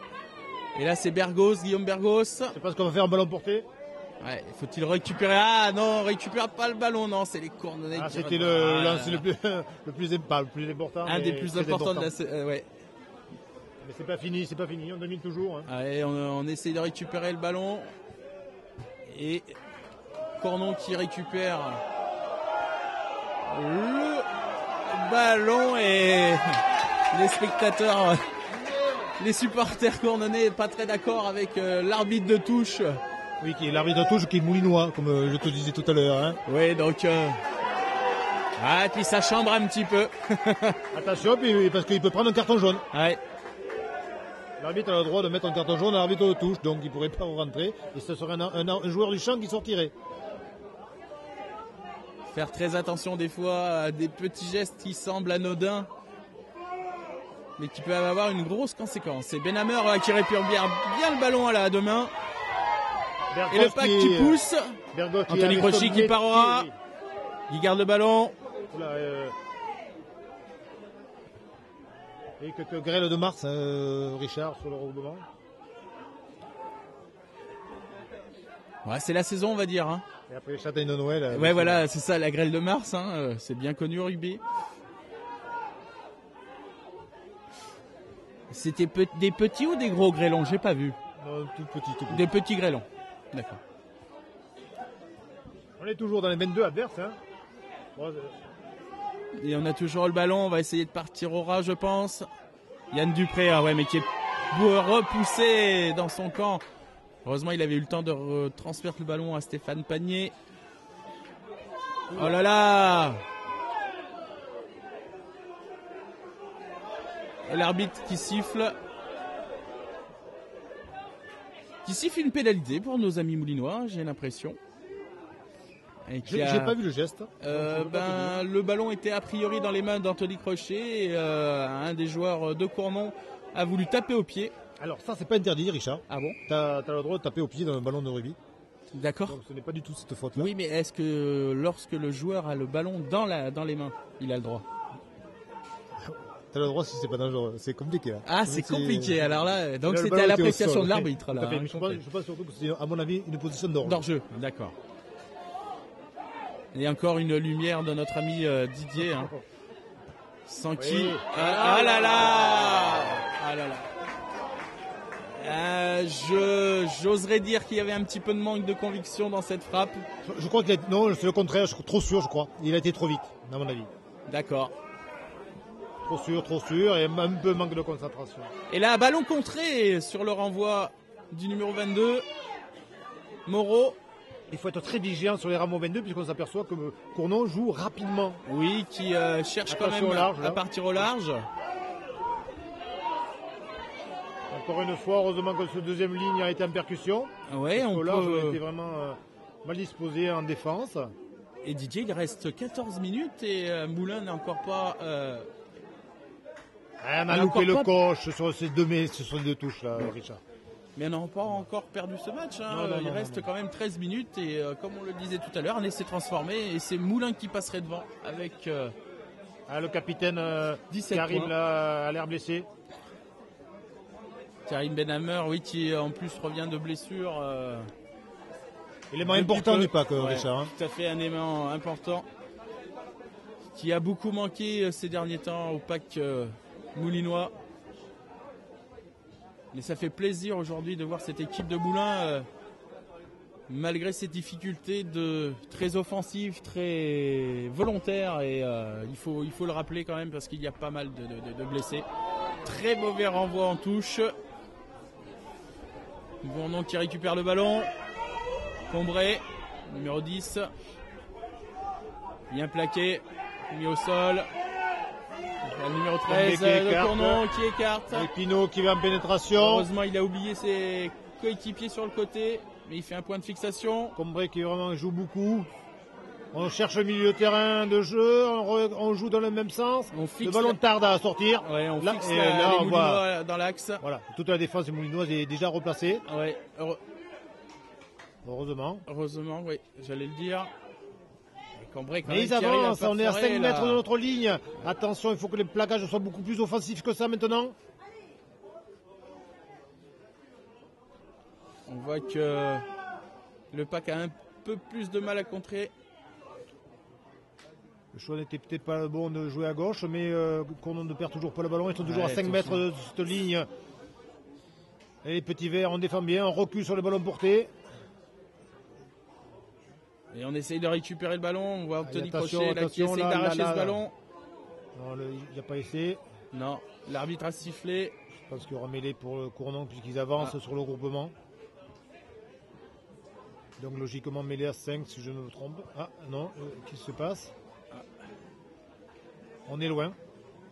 Et là, c'est Guillaume Bergos. Je sais pas ce qu'on va faire, un ballon porté. Ouais, faut-il récupérer? Ah non, on récupère pas le ballon, non, c'est les Cournonnais. C'était le plus important. Un des plus importants de la ouais. Mais c'est pas fini, on domine toujours. Hein. Allez, on essaie de récupérer le ballon. Et Cournon qui récupère le ballon et les spectateurs, les supporters cournonnais pas très d'accord avec l'arbitre de touche. Oui, qui est l'arbitre de touche qui est moulinois, comme je te disais tout à l'heure. Hein. Oui, donc et puis ça chambre un petit peu. Attention, parce qu'il peut prendre un carton jaune. Ouais. L'arbitre a le droit de mettre un carton jaune à l'arbitre de touche, donc il ne pourrait pas rentrer. Et ce serait un joueur du champ qui sortirait. Faire très attention des fois à des petits gestes qui semblent anodins, mais qui peuvent avoir une grosse conséquence. C'est Benhammer qui récupère bien le ballon à deux mains. Et le pack qui pousse. Anthony Crochet qui part au ras. Il garde le ballon. Et quelques grêles de mars, Richard, sur le regroupement. Ouais, c'est la saison, on va dire. Hein. Et après les châtaignes de Noël. Ouais, voilà, c'est ça, la grêle de mars. Hein, c'est bien connu au rugby. C'était des petits ou des gros grêlons? J'ai pas vu. Non, tout petit. Des petits grêlons. D'accord. On est toujours dans les 22 adverses. Hein. Bon, et on a toujours le ballon. On va essayer de partir au ras, je pense. Yann Dupré, mais qui est repoussé dans son camp. Heureusement, il avait eu le temps de transférer le ballon à Stéphane Panier. Oh là là! Et l'arbitre qui siffle. Une pénalité pour nos amis moulinois, j'ai l'impression. J'ai pas vu le geste. Le ballon était a priori dans les mains d'Anthony Crochet et un des joueurs de Cournon a voulu taper au pied. Alors ça, c'est pas interdit, Richard. Ah bon? T'as le droit de taper au pied dans un ballon de rugby. D'accord. Donc ce n'est pas du tout cette faute-là. Oui, mais est-ce que lorsque le joueur a le ballon dans les mains, il a le droit? T'as le droit si c'est pas dangereux. C'est compliqué là. Ah, c'est compliqué. Alors là, donc c'était à l'appréciation de l'arbitre là. Je pense surtout que c'est, à mon avis, une position d'hors-jeu. D'hors-jeu, d'accord. Et encore une lumière de notre ami Didier. Hein. Sanki. Oui. Ah là là. Ah là là. J'oserais dire qu'il y avait un petit peu de manque de conviction dans cette frappe. Je crois qu'il non, c'est le contraire, trop sûr, je crois. Il a été trop vite, à mon avis. D'accord. Trop sûr, et un peu manque de concentration. Et là, ballon contré sur le renvoi du numéro 22, Moreau. Il faut être très vigilant sur les rameaux 22 puisqu'on s'aperçoit que Cournon joue rapidement. Oui, qui cherche quand même au large, à partir au large. Encore une fois, heureusement que ce deuxième ligne a été en percussion. Oui, on large, peut... on était vraiment mal disposé en défense. Et Didier, il reste 14 minutes et Moulin n'a encore pas... on a loupé le coche sur ces deux touches là, Richard. Mais on n'a pas encore perdu ce match. Hein. Non, il reste quand même 13 minutes et comme on le disait tout à l'heure, on s'est transformé et c'est Moulin qui passerait devant avec... le capitaine 17 Karim points. là, a l'air blessé. Karim Benhammer, oui, qui en plus revient de blessure. Élément important du pack, Richard. Hein. Tout à fait, un élément important qui a beaucoup manqué ces derniers temps au pack moulinois. Mais ça fait plaisir aujourd'hui de voir cette équipe de Moulins, malgré ses difficultés très offensives, très volontaires. Et il faut le rappeler quand même parce qu'il y a pas mal de blessés. Très mauvais renvoi en touche. Bournon qui récupère le ballon. Combré, numéro 10. Bien plaqué, mis au sol. Le numéro 13 de Cournon qui écarte. Avec Pinot qui va en pénétration. Heureusement, il a oublié ses coéquipiers sur le côté, mais il fait un point de fixation. Combré qui vraiment joue beaucoup. On cherche le milieu de terrain de jeu, on joue dans le même sens. Le ballon tarde à sortir. Ouais, on fixe les Moulinois dans l'axe. Voilà, toute la défense moulinoise est déjà replacée. Ouais, heureusement. Heureusement, oui, j'allais le dire. Combré, mais ils avancent, on est à 5 mètres de notre ligne. Attention, il faut que les plaquages soient beaucoup plus offensifs que ça maintenant. On voit que le pack a un peu plus de mal à contrer. Le choix n'était peut-être pas le bon de jouer à gauche, mais Cournon ne perd toujours pas le ballon. Ils sont toujours à 5 mètres de cette ligne. Et les petits verts, on défend bien, on recule sur le ballon porté. Et on essaye de récupérer le ballon. On voit Anthony Crochet là, qui essaye d'arracher ce ballon. Non, il n'a pas essayé. Non, l'arbitre a sifflé. Je pense qu'il y aura mêlée pour Cournon puisqu'ils avancent sur le groupement. Donc logiquement mêlée à 5 si je ne me trompe. Ah non, qu'est-ce qui se passe? On est loin.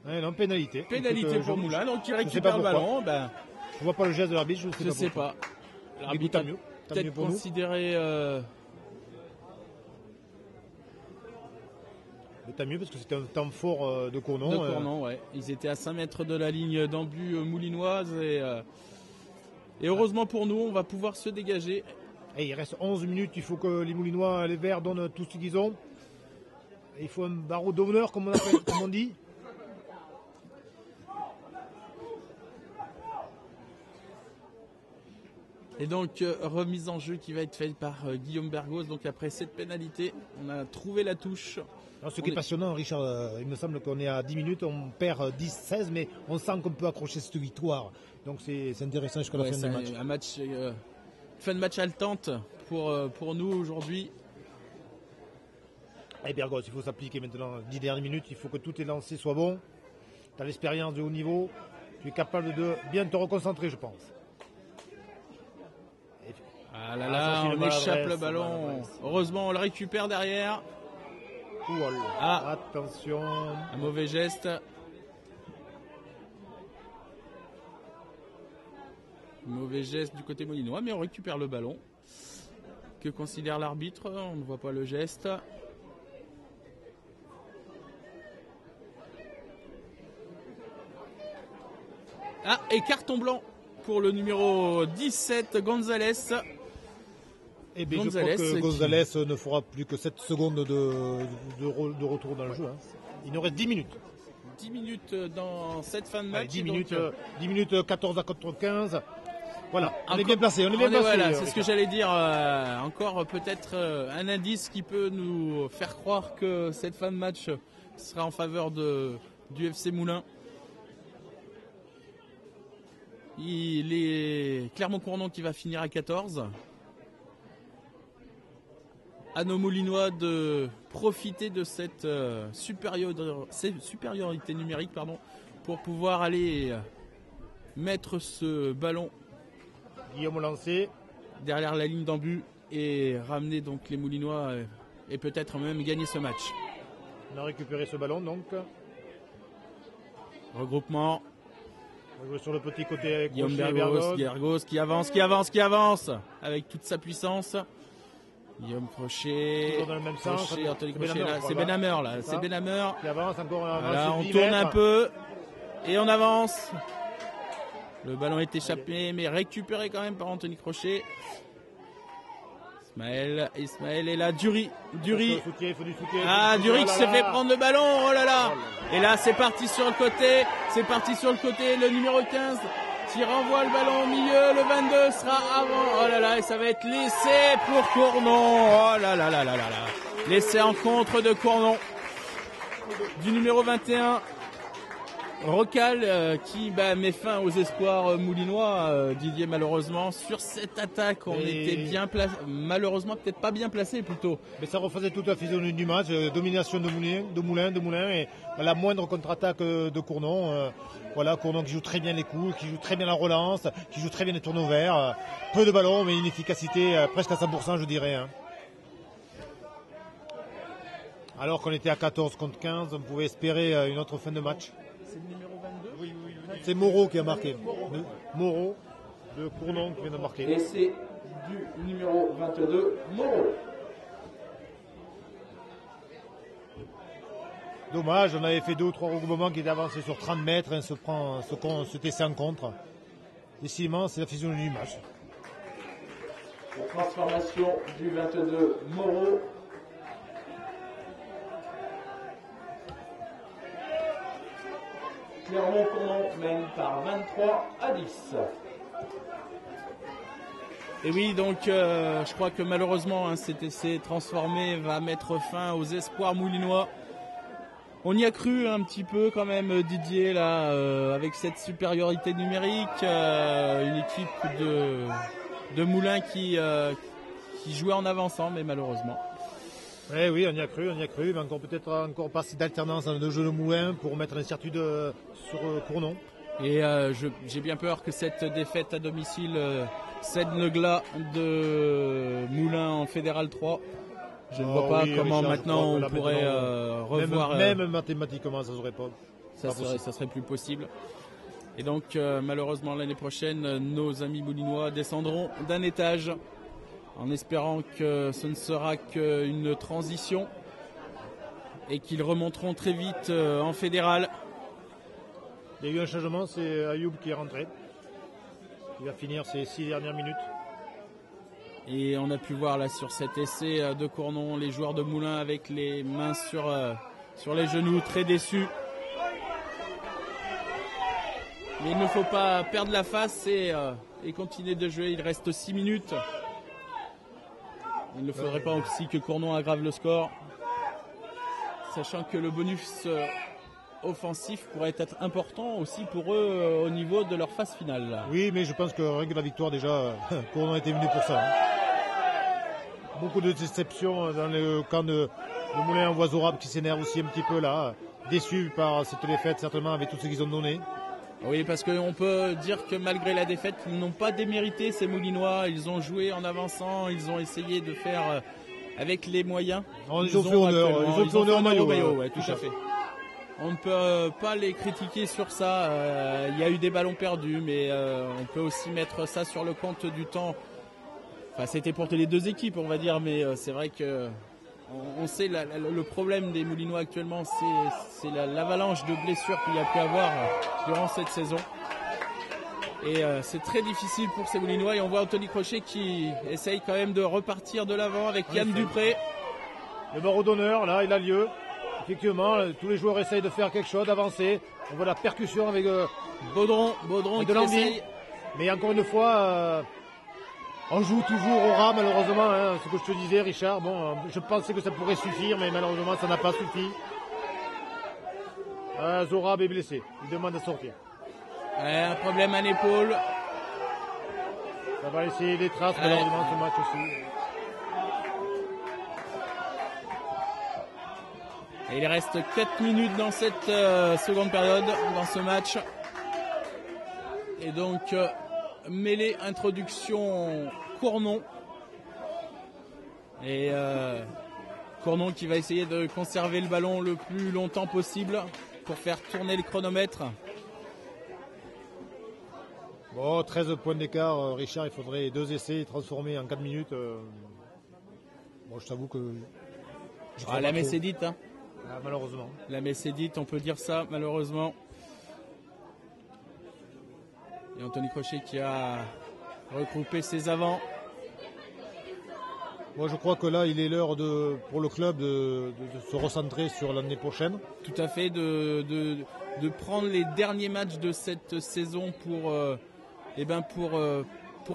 Non, pénalité. Pénalité pour Moulin, donc il récupère le ballon. Ben, je ne vois pas le geste de l'arbitre, je ne sais pas. L'arbitre a peut-être considéré... Tant mieux parce que c'était un temps fort de Cournon. De Cournon, ouais. Ils étaient à 5 mètres de la ligne d'en-but moulinoise et heureusement pour nous, on va pouvoir se dégager. Et il reste 11 minutes, il faut que les Moulinois, les Verts donnent tout ce qu'ils ont. Il faut un barreau d'honneur comme on dit. Et donc remise en jeu qui va être faite par Guillaume Bergos. Donc après cette pénalité, on a trouvé la touche. Alors, ce qui est passionnant, Richard, il me semble qu'on est à 10 minutes, on perd 10-16, mais on sent qu'on peut accrocher cette victoire. Donc c'est intéressant jusqu'à la fin du match. Un match, fin de match haletante pour nous aujourd'hui. Et Bergos, il faut s'appliquer maintenant. 10 dernières minutes, il faut que tous tes lancers soient bons. Tu as l'expérience de haut niveau, tu es capable de bien te reconcentrer, je pense. Ah là là, on échappe le ballon. Heureusement, on le récupère derrière. Attention. Un mauvais geste. Mauvais geste du côté moulinois, mais on récupère le ballon. Que considère l'arbitre? On ne voit pas le geste. Ah, et carton blanc pour le numéro 17, Gonzalez. Eh bien, je crois que Gonzalez ne fera plus que 7 secondes de retour dans le jeu. Hein. Il nous reste 10 minutes. 10 minutes dans cette fin de match. Allez, 10 minutes 14 à 95. Voilà, on est bien placé. Voilà, c'est ce que j'allais dire. Encore peut-être un indice qui peut nous faire croire que cette fin de match sera en faveur de du FC Moulins. Il est Clermont-Cournon qui va finir à 14. À nos Moulinois de profiter de cette supériorité numérique pour pouvoir aller mettre ce ballon Guillaume lancé derrière la ligne d'en but et ramener donc les Moulinois et peut-être même gagner ce match. On a récupéré ce ballon donc. Regroupement. On va jouer sur le petit côté avec Guillaume Bergos. Bergos qui avance avec toute sa puissance. Guillaume Crochet, Toujours dans le même sens. Crochet, Anthony Crochet, Benhammer, là, c'est Benhammer là, c'est Benhammer. Qui avance encore. Voilà, on tourne un peu et on avance. Le ballon est échappé mais récupéré quand même par Anthony Crochet. Ismaël est là, Dury. Il faut du soutien. Ah, Dury qui s'est fait prendre le ballon, oh là là. Et là c'est parti sur le côté, le numéro 15 qui renvoie le ballon au milieu, le 22 sera avant, oh là là, et ça va être l'essai pour Cournon, oh là là là là là là. L'essai en contre de Cournon, du numéro 21, Rocal qui met fin aux espoirs moulinois, Didier, malheureusement sur cette attaque on était bien placé, malheureusement peut-être pas bien placé plutôt. Mais ça refaisait toute la physionomie du match, domination de Moulins et la moindre contre-attaque de Cournon. Voilà, Cournon qui joue très bien les coups, qui joue très bien la relance, qui joue très bien les turnovers, peu de ballons mais une efficacité presque à 100% je dirais. Hein. Alors qu'on était à 14 contre 15, on pouvait espérer une autre fin de match. C'est le numéro 22 ? Oui. C'est Moreau qui a marqué. Moreau de Cournon qui vient de marquer. Et c'est du numéro 22, Moreau. Dommage, on avait fait 2 ou 3 regroupements qui étaient avancés sur 30 mètres et on se testait en contre. Décidément, c'est la physionomie du match. La transformation du 22, Moreau. Clermont-Cournon mène par 23-10. Et oui, donc je crois que malheureusement cet essai transformé va mettre fin aux espoirs moulinois. On y a cru un petit peu quand même, Didier, là, avec cette supériorité numérique, une équipe de Moulins qui jouait en avançant, mais malheureusement. Oui, on y a cru, mais encore pas assez d'alternance dans le jeu de Moulins pour mettre l'incertitude sur Cournon. Et j'ai bien peur que cette défaite à domicile cède le glas de Moulins en Fédéral 3. Je ne vois pas comment Richard, maintenant on pourrait revoir. Même mathématiquement, ça serait pas. Ça serait plus possible. Et donc malheureusement l'année prochaine, nos amis moulinois descendront d'un étage, en espérant que ce ne sera qu'une transition et qu'ils remonteront très vite en fédéral. Il y a eu un changement, c'est Ayoub qui est rentré. Il va finir ses 6 dernières minutes. Et on a pu voir là sur cet essai de Cournon les joueurs de Moulins avec les mains sur les genoux, très déçus. Mais il ne faut pas perdre la face et continuer de jouer. Il reste 6 minutes. Il ne faudrait pas aussi que Cournon aggrave le score, sachant que le bonus offensif pourrait être important aussi pour eux au niveau de leur phase finale. Là. Oui, mais je pense que rien que la victoire déjà, Cournon était venu pour ça. Hein. Beaucoup de déceptions dans le camp de Moulins en Oiseau-Rable qui s'énerve aussi un petit peu là, déçus par cette défaite certainement avec tout ce qu'ils ont donné. Oui, parce qu'on peut dire que malgré la défaite, ils n'ont pas démérité ces Moulinois. Ils ont joué en avançant, ils ont essayé de faire avec les moyens. Ils ont fait honneur au maillot. Ouais, tout à fait. On ne peut pas les critiquer sur ça. Il y a eu des ballons perdus, mais on peut aussi mettre ça sur le compte du temps. Enfin, c'était pour les deux équipes, on va dire, mais c'est vrai que on sait le problème des Moulinois actuellement, c'est l'avalanche de blessures qu'il y a pu avoir durant cette saison. Et c'est très difficile pour ces Moulinois. Et on voit Anthony Crochet qui essaye quand même de repartir de l'avant avec Yann Dupré. Le barreau d'honneur, là, il a lieu. Effectivement, tous les joueurs essayent de faire quelque chose, d'avancer. On voit la percussion avec Baudron de l'envie. Mais encore une fois, on joue toujours au ras, malheureusement. Hein, ce que je te disais, Richard. Bon, je pensais que ça pourrait suffire, mais malheureusement, ça n'a pas suffi. Zorab est blessé, il demande à sortir. Un problème à l'épaule. Ça va laisser des traces malheureusement ce match aussi. Et il reste 4 minutes dans cette seconde période, dans ce match. Et donc, mêlée, introduction, Cournon. Et Cournon qui va essayer de conserver le ballon le plus longtemps possible pour faire tourner le chronomètre. Bon, 13 points d'écart, Richard, il faudrait 2 essais transformés en 4 minutes. Bon, je t'avoue que... la messe est dite, hein. Malheureusement. La messe est dite, on peut dire ça, malheureusement. Et Anthony Crochet qui a regroupé ses avants. Moi, je crois que là, il est l'heure pour le club de se recentrer sur l'année prochaine. Tout à fait, de prendre les derniers matchs de cette saison pour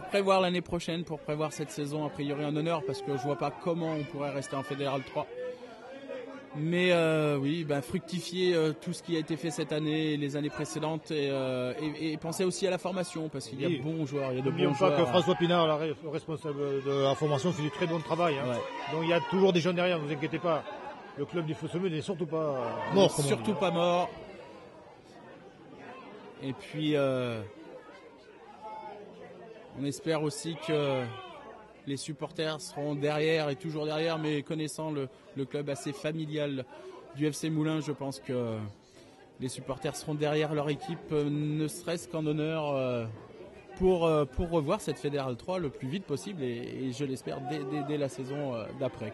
prévoir l'année prochaine, pour prévoir cette saison a priori en honneur, parce que je vois pas comment on pourrait rester en Fédéral 3. Mais fructifier tout ce qui a été fait cette année et les années précédentes et penser aussi à la formation, parce qu'il y a de bons joueurs, il y a de bons joueurs. N'oublions pas que François Pinard, le responsable de la formation, fait du très bon travail. Hein. Ouais. Donc il y a toujours des jeunes derrière, ne vous inquiétez pas. Le club du Faux-Semeux n'est surtout pas mort. Surtout pas mort. Et puis on espère aussi que les supporters seront derrière et toujours derrière, mais connaissant le club assez familial du FC Moulins, je pense que les supporters seront derrière leur équipe, ne serait-ce qu'en honneur pour revoir cette Fédérale 3 le plus vite possible et je l'espère dès la saison d'après.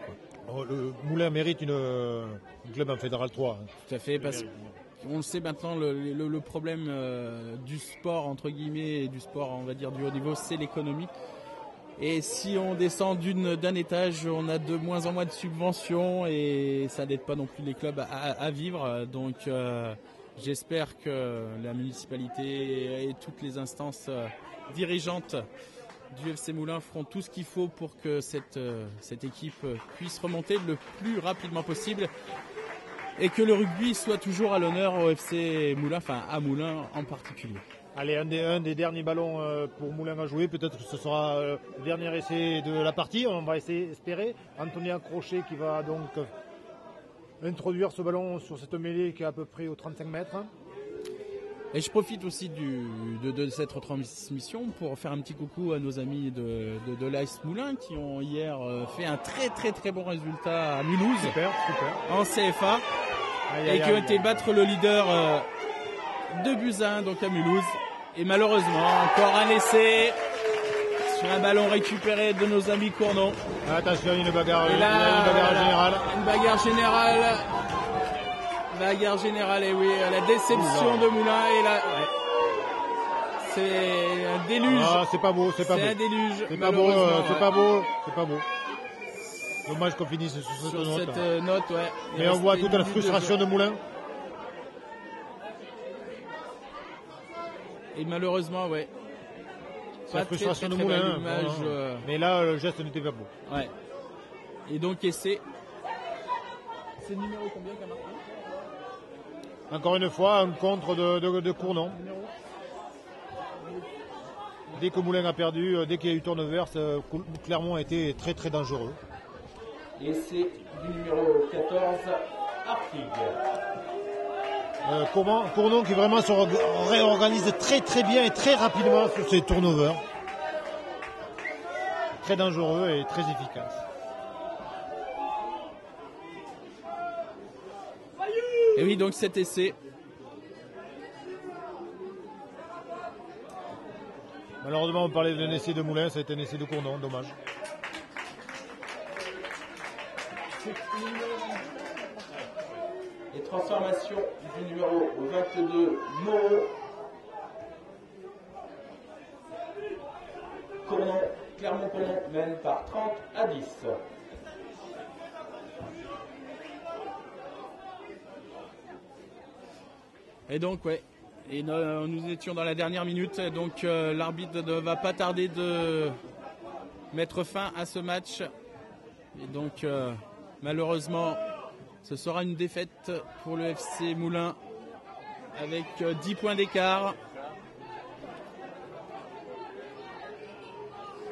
Le Moulins mérite un club en Fédérale 3. Hein. Tout à fait, parce qu'on le sait maintenant, le problème du sport, entre guillemets, et du sport, on va dire, du haut niveau, c'est l'économie. Et si on descend d'un étage, on a de moins en moins de subventions et ça n'aide pas non plus les clubs à vivre. Donc j'espère que la municipalité et toutes les instances dirigeantes du FC Moulins feront tout ce qu'il faut pour que cette équipe puisse remonter le plus rapidement possible et que le rugby soit toujours à l'honneur au FC Moulins, enfin à Moulins en particulier. Allez, un des derniers ballons pour Moulins à jouer. Peut-être que ce sera le dernier essai de la partie. On va espérer. Anthony Crochet qui va donc introduire ce ballon sur cette mêlée qui est à peu près aux 35 mètres. Et je profite aussi de cette retransmission pour faire un petit coucou à nos amis de l'AS Moulins qui ont hier fait un très très très bon résultat à Mulhouse. Super. En CFA. Et qui ont été battre le leader 2-1 donc à Mulhouse. Et malheureusement, encore un essai sur un ballon récupéré de nos amis Cournon. Attention, il y a une bagarre générale. Une bagarre générale. Bagarre générale, et oui, la déception de Moulins. Et là, c'est un déluge. Ah, c'est pas beau. C'est un déluge. C'est pas beau. Dommage qu'on finisse sur cette note. Ouais. Mais on voit toute la frustration de Moulins. Et malheureusement, ouais. La frustration de Moulins. Mais là, le geste n'était pas beau. Ouais. Et donc, essai. C'est numéro combien qu'a marqué ? Encore une fois, un contre de Cournon. Dès que Moulins a perdu, dès qu'il y a eu turnover, Clermont a été très très dangereux. Essai du numéro 14, Artig. Cournon qui vraiment se réorganise très très bien et très rapidement sur ses turnovers. Très dangereux et très efficace. Et oui, donc cet essai. Malheureusement, on parlait d'un essai de Moulins, ça a été un essai de Cournon, dommage. Et transformation du numéro 22, Moreau. Clermont-Cournon mène par 30-10. Et donc, ouais, et nous étions dans la dernière minute, donc l'arbitre ne va pas tarder de mettre fin à ce match. Et donc, malheureusement, ce sera une défaite pour le FC Moulins avec 10 points d'écart.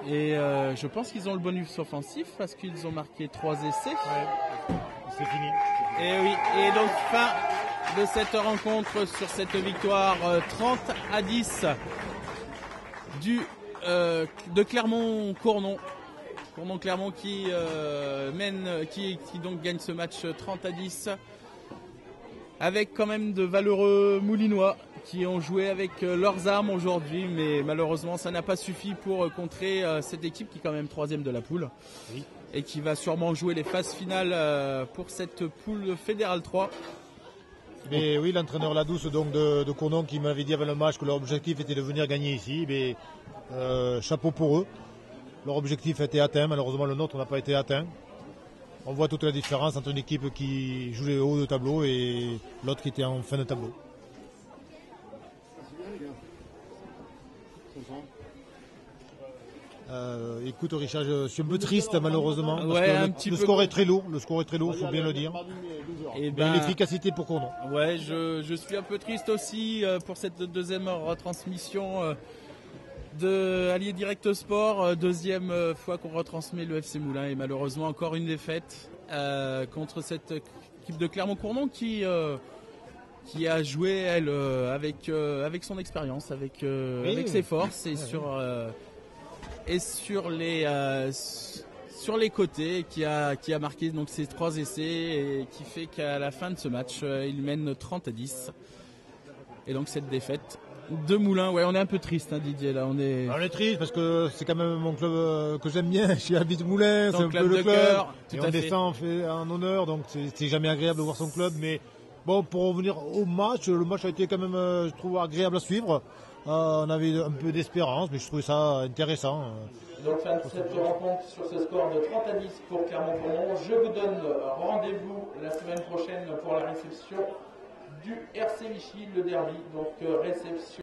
Et je pense qu'ils ont le bonus offensif parce qu'ils ont marqué 3 essais. Ouais, c'est fini. Et oui, et donc fin de cette rencontre sur cette victoire 30-10 de Clermont-Cournon. Cournon-Clermont qui donc gagne ce match 30-10 avec quand même de valeureux Moulinois qui ont joué avec leurs armes aujourd'hui, mais malheureusement ça n'a pas suffi pour contrer cette équipe qui est quand même 3e de la poule. Oui. Et qui va sûrement jouer les phases finales pour cette poule fédérale 3. Mais oui, l'entraîneur Ladouce donc de Cournon qui m'avait dit avant le match que leur objectif était de venir gagner ici. Mais, chapeau pour eux. Leur objectif a été atteint, malheureusement le nôtre n'a pas été atteint. On voit toute la différence entre une équipe qui joue les hauts de tableau et l'autre qui était en fin de tableau. Écoute Richard, je suis un peu triste malheureusement parce que le score est très lourd, il faut bien le dire. Et l'efficacité pour Cournon. Ouais, je suis un peu triste aussi pour cette deuxième retransmission de Allié Direct Sport, deuxième fois qu'on retransmet le FC Moulins et malheureusement encore une défaite contre cette équipe de Clermont-Cournon qui a joué elle avec son expérience, avec ses forces et sur les côtés qui a marqué donc ses 3 essais et qui fait qu'à la fin de ce match il mène 30-10 et donc cette défaite de Moulins. Ouais, on est un peu triste, hein, Didier là, on est triste parce que c'est quand même mon club que j'aime bien, je suis à Moulins, c'est un peu le club cœur, et on descend en honneur, donc c'est jamais agréable de voir son club, mais bon, pour revenir au match, le match a été quand même je trouve agréable à suivre. On avait un peu d'espérance, mais je trouvais ça intéressant. Donc fin de cette rencontre sur ce score de 30-10 pour Clermont-Cournon. Je vous donne rendez-vous la semaine prochaine pour la réception du RC Vichy, le derby. Donc réception